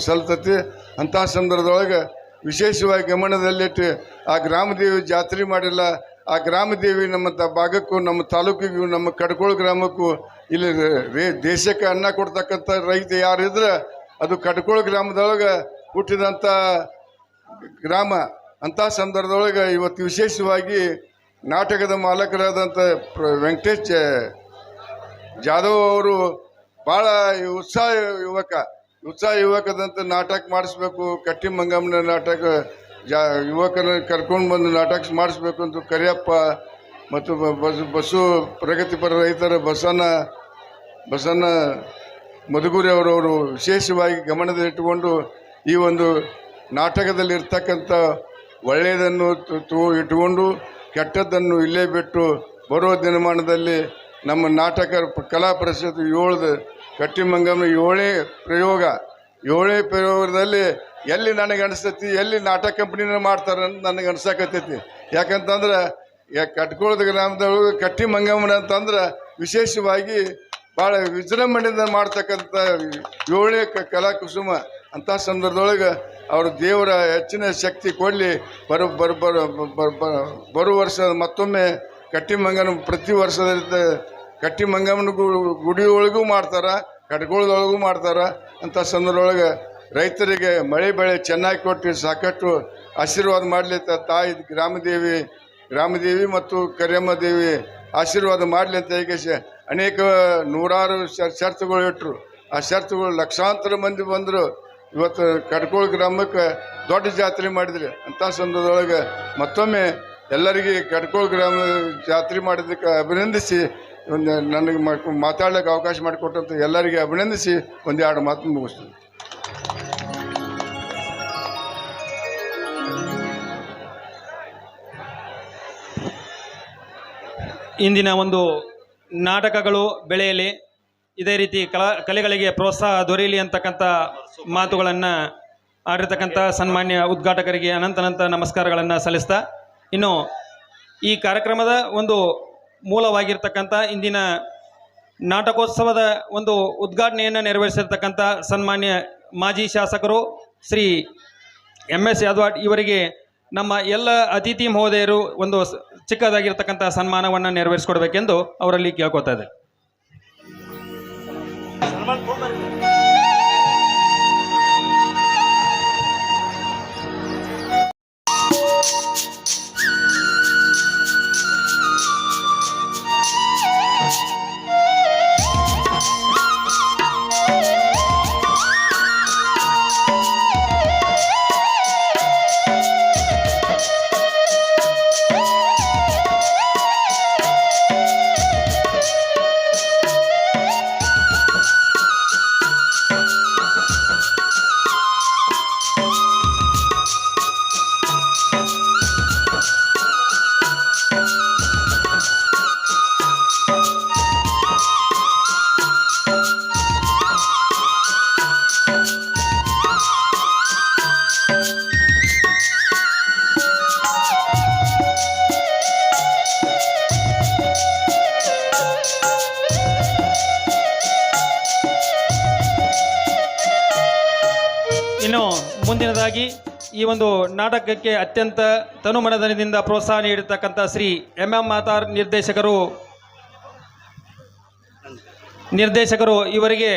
ಸಲ್ತತಿ. ಅಂಥ ಸಂದರ್ಭದೊಳಗೆ ವಿಶೇಷವಾಗಿ ಗಮನದಲ್ಲಿಟ್ಟು ಆ ಗ್ರಾಮದೇವಿ ಜಾತ್ರೆ ಮಾಡಿಲ್ಲ. ಆ ಗ್ರಾಮದೇವಿ ನಮ್ಮ ಭಾಗಕ್ಕೂ ನಮ್ಮ ತಾಲೂಕಿಗೂ ನಮ್ಮ ಕಡ್ಕೋಳ ಗ್ರಾಮಕ್ಕೂ ಇಲ್ಲಿ ದೇಶಕ್ಕೆ ಅನ್ನ ಕೊಡ್ತಕ್ಕಂಥ ರೈತ ಯಾರಿದ್ರೆ ಅದು ಕಡ್ಕೋಳ ಗ್ರಾಮದೊಳಗೆ ಹುಟ್ಟಿದಂಥ ಗ್ರಾಮ. ಅಂಥ ಸಂದರ್ಭದೊಳಗೆ ಇವತ್ತು ವಿಶೇಷವಾಗಿ ನಾಟಕದ ಮಾಲಕರಾದಂಥ ವೆಂಕಟೇಶ್ ಜಾಧವ್ ಅವರು ಭಾಳ ಉತ್ಸಾಹ ಯುವಕದಂತ ನಾಟಕ ಮಾಡಿಸ್ಬೇಕು, ಕಟ್ಟಿ ಮಂಗಮ್ಮನ ನಾಟಕ ಯುವಕನ ಕರ್ಕೊಂಡು ಬಂದು ನಾಟಕ ಮಾಡಿಸ್ಬೇಕು ಅಂತ ಕರಿಯಪ್ಪ ಮತ್ತು ಬಸ್ಸು ಪ್ರಗತಿಪರ ರೈತರ ಬಸನ್ನ ಮಧುಗುರಿ ಅವರವರು ವಿಶೇಷವಾಗಿ ಗಮನದಲ್ಲಿಟ್ಟುಕೊಂಡು ಈ ಒಂದು ನಾಟಕದಲ್ಲಿ ಇರ್ತಕ್ಕಂಥ ಒಳ್ಳೆಯದನ್ನು ಇಟ್ಟುಕೊಂಡು ಕೆಟ್ಟದ್ದನ್ನು ಇಲ್ಲೇ ಬಿಟ್ಟು ಬರುವ ದಿನಮಾನದಲ್ಲಿ ನಮ್ಮ ನಾಟಕ ಕಲಾ ಪರಿಷತ್ 7 ಕಟ್ಟಿ ಮಂಗಮ್ಮನ 7ನೇ ಪ್ರಯೋಗದಲ್ಲಿ ಎಲ್ಲಿ ನನಗೆ ಅನಿಸ್ತೈತಿ, ಎಲ್ಲಿ ನಾಟಕ ಕಂಪ್ನಿನ ಮಾಡ್ತಾರೆ ಅಂತ ನನಗೆ ಅನ್ಸಕತ್ತೈತಿ. ಯಾಕಂತಂದ್ರೆ ಕಟ್ಕೋಳದ ಗ್ರಾಮದೊಳಗೆ ಕಟ್ಟಿ ಮಂಗಮ್ಮನ ಅಂತಂದ್ರೆ ವಿಶೇಷವಾಗಿ ಭಾಳ ವಿಜೃಂಭಣೆಯಿಂದ ಮಾಡ್ತಕ್ಕಂಥ 7ನೇ ಕಲಾ ಕುಸುಮ. ಅಂಥ ಸಂದರ್ಭದೊಳಗೆ ಅವರು ದೇವರ ಹೆಚ್ಚಿನ ಶಕ್ತಿ ಕೊಡಲಿ. ಬರುವ ವರ್ಷ ಮತ್ತೊಮ್ಮೆ ಕಟ್ಟಿ ಮಂಗನ ಪ್ರತಿ ವರ್ಷದ ಕಟ್ಟಿ ಮಂಗಮ್ಮನ ಗುಡಿಯೊಳಗೂ ಮಾಡ್ತಾರೆ, ಕಟ್ಕೋಳದೊಳಗೂ ಮಾಡ್ತಾರೆ. ಅಂಥ ಸಂದರ್ಭದೊಳಗೆ ರೈತರಿಗೆ ಮಳೆ ಬೆಳೆ ಚೆನ್ನಾಗಿ ಕೊಟ್ಟು ಸಾಕಷ್ಟು ಆಶೀರ್ವಾದ ಮಾಡಲಿ ತಾಯಿ ಗ್ರಾಮದೇವಿ ಮತ್ತು ಕರಿಯಮ್ಮ ದೇವಿ ಆಶೀರ್ವಾದ ಮಾಡಲಿ ಅಂತ ಹೇಗೆ ಅನೇಕ ನೂರಾರು ಷರತ್ತುಗಳು ಇಟ್ಟರು. ಆ ಷರತ್ತುಗಳು ಲಕ್ಷಾಂತರ ಮಂದಿ ಬಂದರು. ಇವತ್ತು ಕಡ್ಕೋಳ ಗ್ರಾಮಕ್ಕೆ ದೊಡ್ಡ ಜಾತ್ರೆ ಮಾಡಿದ್ರಿ. ಅಂಥ ಸಂದರ್ಭದೊಳಗೆ ಮತ್ತೊಮ್ಮೆ ಎಲ್ಲರಿಗೆ ಕಡ್ಕೋಳ ಗ್ರಾಮ ಜಾತ್ರೆ ಮಾಡಿದ್ದಕ್ಕೆ ಅಭಿನಂದಿಸಿ ನನಗೆ ಮಾತಾಡ್ಲಿಕ್ಕೆ ಅವಕಾಶ ಮಾಡಿಕೊಟ್ಟಂತ ಎಲ್ಲರಿಗೆ ಅಭಿನಂದಿಸಿ 1-2 ಮಾತು ಮುಗಿಸ್ತೀನಿ. ಇಂದಿನ ಒಂದು ನಾಟಕಗಳು ಬೆಳೆಯಲಿ, ಇದೇ ರೀತಿ ಕಲೆಗಳಿಗೆ ಪ್ರೋತ್ಸಾಹ ದೊರೆಯಲಿ ಅಂತಕ್ಕಂಥ ಮಾತುಗಳನ್ನು ಆಡಿರ್ತಕ್ಕಂಥ ಸನ್ಮಾನ್ಯ ಉದ್ಘಾಟಕರಿಗೆ ಅನಂತ ನಮಸ್ಕಾರಗಳನ್ನು ಸಲ್ಲಿಸ್ತಾ, ಇನ್ನು ಈ ಕಾರ್ಯಕ್ರಮದ ಒಂದು ಮೂಲವಾಗಿರ್ತಕ್ಕಂಥ ಇಂದಿನ ನಾಟಕೋತ್ಸವದ ಒಂದು ಉದ್ಘಾಟನೆಯನ್ನು ನೆರವೇರಿಸಿರ್ತಕ್ಕಂಥ ಸನ್ಮಾನ್ಯ ಮಾಜಿ ಶಾಸಕರು ಶ್ರೀ MS ಯಾದವಾಡ್ ಇವರಿಗೆ ನಮ್ಮ ಎಲ್ಲ ಅತಿಥಿ ಮಹೋದಯರು ಒಂದು ಚಿಕ್ಕದಾಗಿರ್ತಕ್ಕಂಥ ಸನ್ಮಾನವನ್ನು ನೆರವೇರಿಸಿಕೊಡ್ಬೇಕೆಂದು ಅವರಲ್ಲಿ ಕೇಳ್ಕೊತಾ ಇದೆ. ಇನ್ನು ಮುಂದಿನದಾಗಿ ಈ ಒಂದು ನಾಟಕಕ್ಕೆ ಅತ್ಯಂತ ತನುಮನದಿಂದ ಪ್ರೋತ್ಸಾಹ ನೀಡಿರ್ತಕ್ಕಂಥ ಶ್ರೀ MM ಮಾತಾರ್ ನಿರ್ದೇಶಕರು ಇವರಿಗೆ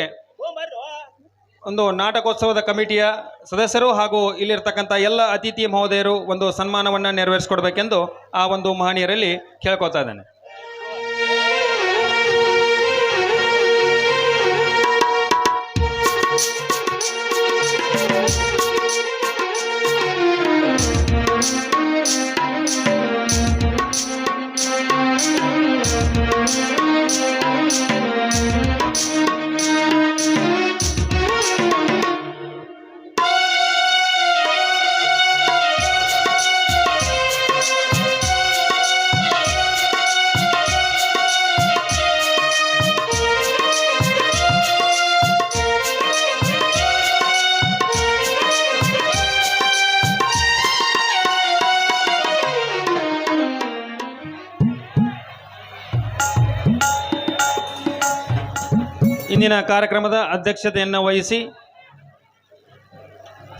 ಒಂದು ನಾಟಕೋತ್ಸವದ ಕಮಿಟಿಯ ಸದಸ್ಯರು ಹಾಗೂ ಇಲ್ಲಿರ್ತಕ್ಕಂಥ ಎಲ್ಲ ಅತಿಥಿ ಮಹೋದಯರು ಒಂದು ಸನ್ಮಾನವನ್ನು ನೆರವೇರಿಸಿಕೊಡ್ಬೇಕೆಂದು ಆ ಒಂದು ಮಹನೀಯರಲ್ಲಿ ಕೇಳ್ಕೊತಾ ಇದ್ದೇನೆ. ಇಂದಿನ ಕಾರ್ಯಕ್ರಮದ ಅಧ್ಯಕ್ಷತೆಯನ್ನು ವಹಿಸಿ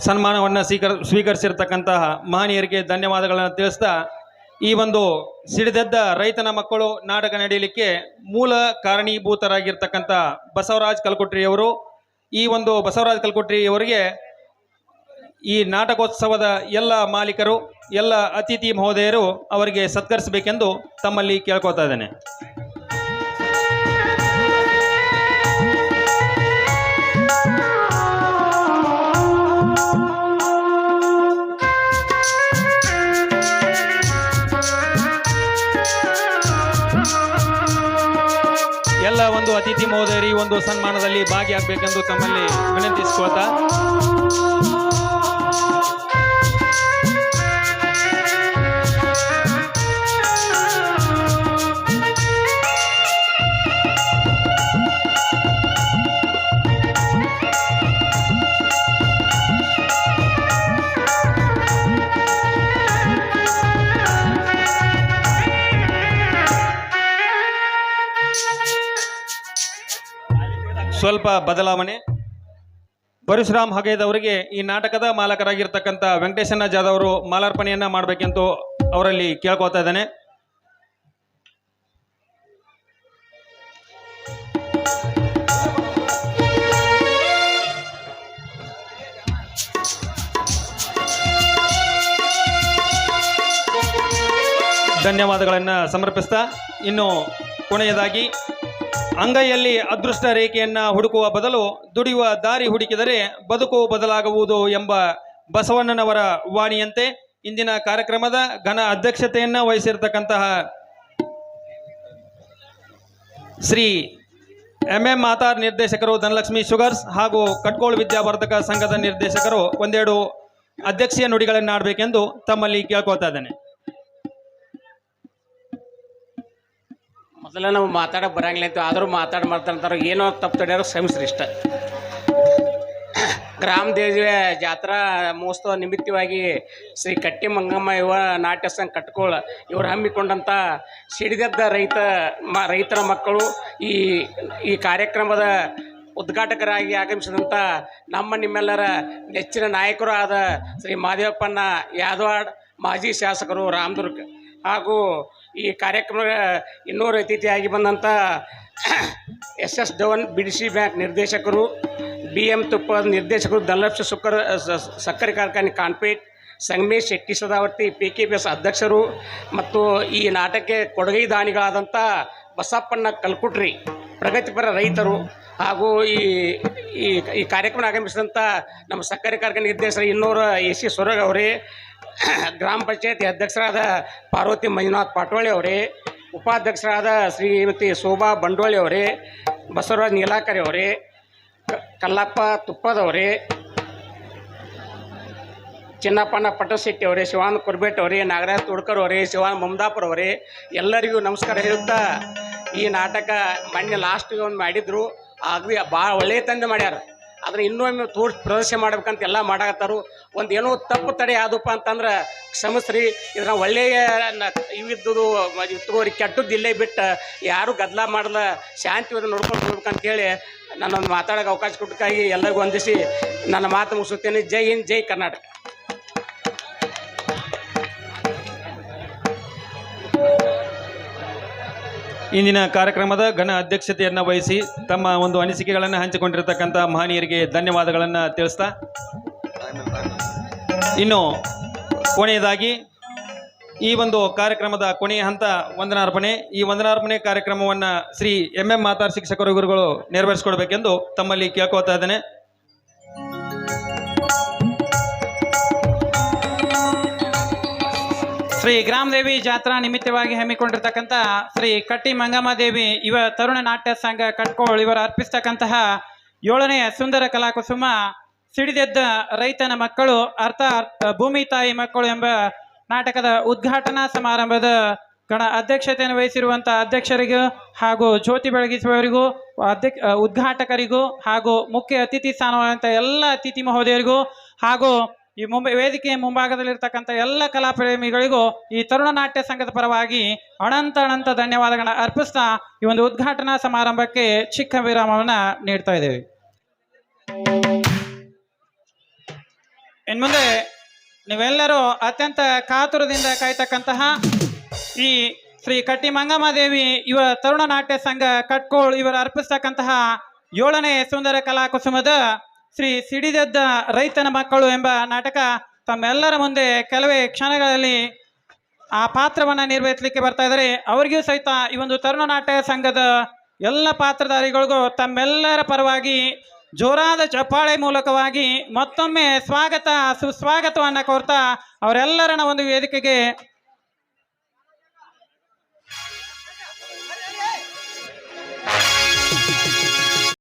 ಸನ್ಮಾನವನ್ನು ಸ್ವೀಕರಿಸಿರ್ತಕ್ಕಂತಹ ಮಹನೀಯರಿಗೆ ಧನ್ಯವಾದಗಳನ್ನು ತಿಳಿಸ್ತಾ, ಈ ಒಂದು ಸಿಡಿದೆದ್ದ ರೈತನ ಮಕ್ಕಳು ನಾಟಕ ನಡೆಯಲಿಕ್ಕೆ ಮೂಲ ಕಾರಣೀಭೂತರಾಗಿರ್ತಕ್ಕಂಥ ಬಸವರಾಜ್ ಕಲ್ಕುಟ್ರಿಯವರು, ಈ ಒಂದು ಬಸವರಾಜ್ ಕಲ್ಕುಟ್ರಿಯವರಿಗೆ ಈ ನಾಟಕೋತ್ಸವದ ಎಲ್ಲ ಮಾಲೀಕರು, ಎಲ್ಲ ಅತಿಥಿ ಮಹೋದಯರು ಅವರಿಗೆ ಸತ್ಕರಿಸಬೇಕೆಂದು ತಮ್ಮಲ್ಲಿ ಕೇಳ್ಕೊತಾ ಇದ್ದೇನೆ. ಎಲ್ಲ ಒಂದು ಅತಿಥಿ ಮಹೋದಯರು ಈ ಒಂದು ಸನ್ಮಾನದಲ್ಲಿ ಭಾಗಿಯಾಗಬೇಕೆಂದು ತಮ್ಮಲ್ಲಿ ವಿನಂತಿಸಿಕೊಳ್ತಾ, ಸ್ವಲ್ಪ ಬದಲಾವಣೆ. ಪರಶುರಾಮ್ ಹಗೇದವರಿಗೆ ಈ ನಾಟಕದ ಮಾಲಕರಾಗಿರ್ತಕ್ಕಂಥ ವೆಂಕಟೇಶಣ್ಣ ಜಾಧವ್ ಅವರು ಮಾಲಾರ್ಪಣೆಯನ್ನ ಮಾಡಬೇಕೆಂದು ಅವರಲ್ಲಿ ಕೇಳ್ಕೊತಾ ಇದ್ದಾನೆ. ಧನ್ಯವಾದಗಳನ್ನು ಸಮರ್ಪಿಸ್ತಾ, ಇನ್ನು ಕೊನೆಯದಾಗಿ, ಅಂಗೈಯಲ್ಲಿ ಅದೃಷ್ಟ ರೇಖೆಯನ್ನು ಹುಡುಕುವ ಬದಲು ದುಡಿಯುವ ದಾರಿ ಹುಡುಕಿದರೆ ಬದುಕು ಬದಲಾಗುವುದು ಎಂಬ ಬಸವಣ್ಣನವರ ವಾಣಿಯಂತೆ ಇಂದಿನ ಕಾರ್ಯಕ್ರಮದ ಘನ ಅಧ್ಯಕ್ಷತೆಯನ್ನು ವಹಿಸಿರ್ತಕ್ಕಂತಹ ಶ್ರೀ MM ಮಾತಾರ್ ನಿರ್ದೇಶಕರು, ಧನಲಕ್ಷ್ಮಿ ಶುಗರ್ಸ್ ಹಾಗೂ ಕಟ್ಕೋಳ್ ವಿದ್ಯಾವರ್ಧಕ ಸಂಘದ ನಿರ್ದೇಶಕರು ಒಂದೆರಡು ಅಧ್ಯಕ್ಷೀಯ ನುಡಿಗಳನ್ನು ಆಡಬೇಕೆಂದು ತಮ್ಮಲ್ಲಿ ಕೇಳ್ಕೊಳ್ತಾ ಇದ್ದೇನೆ. ಮೊದಲ ನಾವು ಮಾತಾಡೋಕೆ ಬರಂಗಿಲ್ಲ ಅಂತ ಆದರೂ ಮಾತಾಡ್ತಾರೆ, ಏನೋ ತಪ್ಪು ತಡೆಯೋರು ಶ್ರಮಿಸ್ರಿ ಇಷ್ಟ. ಗ್ರಾಮ ದೇವಿಯ ಜಾತ್ರಾ ಮಹೋತ್ಸವ ನಿಮಿತ್ತವಾಗಿ ಶ್ರೀ ಕಟ್ಟಿ ಮಂಗಮ್ಮ ಯುವ ನಾಟ್ಯ ಸಂಘ ಕಟ್ಕೋಳ ಇವರು ಹಮ್ಮಿಕೊಂಡಂಥ ಸಿಡಿದೆದ್ದ ರೈತರ ಮಕ್ಕಳು ಈ ಕಾರ್ಯಕ್ರಮದ ಉದ್ಘಾಟಕರಾಗಿ ಆಗಮಿಸಿದಂಥ ನಿಮ್ಮೆಲ್ಲರ ನೆಚ್ಚಿನ ನಾಯಕರು ಆದ ಶ್ರೀ ಮಾದೇವಪ್ಪನ ಯಾದವಾಡ್, ಮಾಜಿ ಶಾಸಕರು ರಾಮದುರ್ಗ, ಹಾಗೂ ಈ ಕಾರ್ಯಕ್ರಮದ ಇನ್ನೂರು ಅತಿಥಿಯಾಗಿ ಬಂದಂಥ SS ಧವನ್ BDC ಬ್ಯಾಂಕ್ ನಿರ್ದೇಶಕರು, BM ತುಪ್ಪದ ನಿರ್ದೇಶಕರು, ಧನಲಕ್ಷ್ಮಿ ಸಕ್ಕರೆ ಕಾರ್ಖಾನೆ ಕಾನ್ಪೇಟ್, ಸಂಗಮೇಶ್ ಶೆಟ್ಟಿ ಸದಾವರ್ತಿ PKPS ಅಧ್ಯಕ್ಷರು ಮತ್ತು ಈ ನಾಟಕಕ್ಕೆ ಕೊಡುಗೈ ದಾನಿಗಳಾದಂಥ ಬಸಪ್ಪಣ್ಣ ಕಲ್ಕುಟ್ರಿ, ಪ್ರಗತಿಪರ ರೈತರು, ಹಾಗೂ ಈ ಕಾರ್ಯಕ್ರಮ ಆಗಮಿಸಿದಂಥ ನಮ್ಮ ಸಕ್ಕರೆ ಕಾರ್ಖಾನೆ ನಿರ್ದೇಶಕರು ಇನ್ನೂರ AC ಸೊರಗ್ ಅವರೇ, ಗ್ರಾಮ ಪಂಚಾಯತಿ ಅಧ್ಯಕ್ಷರಾದ ಪಾರ್ವತಿ ಮಂಜುನಾಥ್ ಪಾಟೋಳಿ ಅವರೇ, ಉಪಾಧ್ಯಕ್ಷರಾದ ಶ್ರೀಮತಿ ಶೋಭಾ ಬಂಡೋಳಿ ಅವರೇ, ಬಸವರಾಜ್ ನೀಲಾಕರಿ ಅವರೇ, ಕಲ್ಲಪ್ಪ ತುಪ್ಪದವರೇ, ಚಿನ್ನಪ್ಪಣ್ಣ ಪಟ್ಟಶೆಟ್ಟಿ ಅವರೇ, ಶಿವಾನಂದ ಕುರ್ಬೇಟ್ ಅವರೇ, ನಾಗರಾಜ್ ತುಡ್ಕರ್ ಅವರೇ, ಶಿವಾನಂದ ಮಮದಾಪುರ ಅವರೇ, ಎಲ್ಲರಿಗೂ ನಮಸ್ಕಾರ ಹೇಳುತ್ತಾ, ಈ ನಾಟಕ ಮೊನ್ನೆ ಲಾಸ್ಟಿಗೆ ಒಂದು ಮಾಡಿದ್ರು, ಆಗ ಭಾಳ ಒಳ್ಳೆಯ ತಂದೆ ಮಾಡ್ಯಾರ. ಆದರೆ ಇನ್ನೊಮ್ಮೆ ಪ್ರದರ್ಶನ ಮಾಡ್ಬೇಕಂತ ಎಲ್ಲ ಮಾಡಾಕತ್ತಾರು. ಒಂದು ಏನೋ ತಪ್ಪು ತಡೆ ಆದಪ್ಪ ಅಂತಂದ್ರೆ ಕ್ಷಮಿಸ್ರಿ. ಇದನ್ನ ಒಳ್ಳೆಯ ಇವಿದ್ದು ಇತ್ತುವರೆಗೆ ಕೆಟ್ಟದ್ದು ಇಲ್ಲೇ ಬಿಟ್ಟು ಯಾರು ಗದ್ದಲ ಮಾಡಲ್ಲ, ಶಾಂತಿಯುತ ನೋಡ್ಕೊಂಡು ಹೋಗ್ಬೇಕಂತೇಳಿ ನಾನೊಂದು ಮಾತಾಡೋಕೆ ಅವಕಾಶ ಕೊಟ್ಟಕ್ಕಾಗಿ ಎಲ್ಲರಿಗೂ ವಂದಿಸಿ ನನ್ನ ಮಾತು ಮುಗಿಸುತ್ತೇನೆ. ಜೈ ಹಿಂದ್, ಜೈ ಕರ್ನಾಟಕ. ಇಂದಿನ ಕಾರ್ಯಕ್ರಮದ ಘನ ಅಧ್ಯಕ್ಷತೆಯನ್ನು ವಹಿಸಿ ತಮ್ಮ ಒಂದು ಅನಿಸಿಕೆಗಳನ್ನು ಹಂಚಿಕೊಂಡಿರತಕ್ಕಂಥ ಮಹನೀಯರಿಗೆ ಧನ್ಯವಾದಗಳನ್ನು ತಿಳಿಸ್ತಾ, ಇನ್ನು ಕೊನೆಯದಾಗಿ ಈ ಒಂದು ಕಾರ್ಯಕ್ರಮದ ಕೊನೆಯ ಹಂತ ವಂದನಾರ್ಪಣೆ. ಈ ವಂದನಾರ್ಪಣೆ ಕಾರ್ಯಕ್ರಮವನ್ನು ಶ್ರೀ MM ಮಾತಾರ್ ಶಿಕ್ಷಕರು ಗುರುಗಳು ನೆರವೇರಿಸಿಕೊಡ್ಬೇಕೆಂದು ತಮ್ಮಲ್ಲಿ ಕೇಳ್ಕೊತಾ ಇದ್ದೇನೆ. ಶ್ರೀ ಗ್ರಾಮದೇವಿ ಜಾತ್ರಾ ನಿಮಿತ್ತವಾಗಿ ಹಮ್ಮಿಕೊಂಡಿರ್ತಕ್ಕಂಥ ಶ್ರೀ ಕಟ್ಟಿ ಮಂಗಮ್ಮ ದೇವಿ ಯುವ ತರುಣ ನಾಟ್ಯ ಸಂಘ ಕಟ್ಕೋಳ್ ಇವರು ಅರ್ಪಿಸ್ತಕ್ಕಂತಹ 7ನೇ ಸುಂದರ ಕಲಾಕುಸುಮ ಸಿಡಿದೆದ್ದ ರೈತನ ಮಕ್ಕಳು ಅರ್ಥಾತ್ ಭೂಮಿ ತಾಯಿ ಮಕ್ಕಳು ಎಂಬ ನಾಟಕದ ಉದ್ಘಾಟನಾ ಸಮಾರಂಭದ ಅಧ್ಯಕ್ಷತೆಯನ್ನು ವಹಿಸಿರುವಂಥ ಅಧ್ಯಕ್ಷರಿಗೂ ಹಾಗೂ ಜ್ಯೋತಿ ಬೆಳಗಿಸುವವರಿಗೂ ಉದ್ಘಾಟಕರಿಗೂ ಹಾಗೂ ಮುಖ್ಯ ಅತಿಥಿ ಸ್ಥಾನವಾದಂಥ ಎಲ್ಲ ಅತಿಥಿ ಮಹೋದಯರಿಗೂ ಹಾಗೂ ಈ ವೇದಿಕೆಯ ಮುಂಭಾಗದಲ್ಲಿರ್ತಕ್ಕಂಥ ಎಲ್ಲ ಕಲಾಪ್ರೇಮಿಗಳಿಗೂ ಈ ತರುಣ ನಾಟ್ಯ ಸಂಘದ ಪರವಾಗಿ ಅನಂತ ಧನ್ಯವಾದಗಳನ್ನ ಅರ್ಪಿಸ್ತಾ ಈ ಒಂದು ಉದ್ಘಾಟನಾ ಸಮಾರಂಭಕ್ಕೆ ಚಿಕ್ಕ ವಿರಾಮವನ್ನು ನೀಡ್ತಾ ಇದ್ದೇವೆ. ಇನ್ಮುಂದೆ ನೀವೆಲ್ಲರೂ ಅತ್ಯಂತ ಕಾತುರದಿಂದ ಕಾಯ್ತಕ್ಕಂತಹ ಈ ಶ್ರೀ ಕಟ್ಟಿ ಮಂಗಮ್ಮದೇವಿ ಇವ ತರುಣ ನಾಟ್ಯ ಸಂಘ ಕಟ್ಕೋಳ್ ಇವರು ಅರ್ಪಿಸ್ತಕ್ಕಂತಹ 7ನೇ ಸುಂದರ ಕಲಾಕುಸುಮದ ಶ್ರೀ ಸಿಡಿದೆದ್ದ ರೈತನ ಮಕ್ಕಳು ಎಂಬ ನಾಟಕ ತಮ್ಮೆಲ್ಲರ ಮುಂದೆ ಕೆಲವೇ ಕ್ಷಣಗಳಲ್ಲಿ ಆ ಪಾತ್ರವನ್ನು ನಿರ್ವಹಿಸಲಿಕ್ಕೆ ಬರ್ತಾ ಇದ್ದಾರೆ. ಅವರಿಗೂ ಸಹಿತ ಈ ಒಂದು ತರುಣ ನಾಟ್ಯ ಸಂಘದ ಎಲ್ಲ ಪಾತ್ರಧಾರಿಗಳಿಗೂ ತಮ್ಮೆಲ್ಲರ ಪರವಾಗಿ ಜೋರಾದ ಚಪ್ಪಾಳೆ ಮೂಲಕವಾಗಿ ಮತ್ತೊಮ್ಮೆ ಸುಸ್ವಾಗತವನ್ನು ಕೋರ್ತಾ ಅವರೆಲ್ಲರನ್ನ ಒಂದು ವೇದಿಕೆಗೆ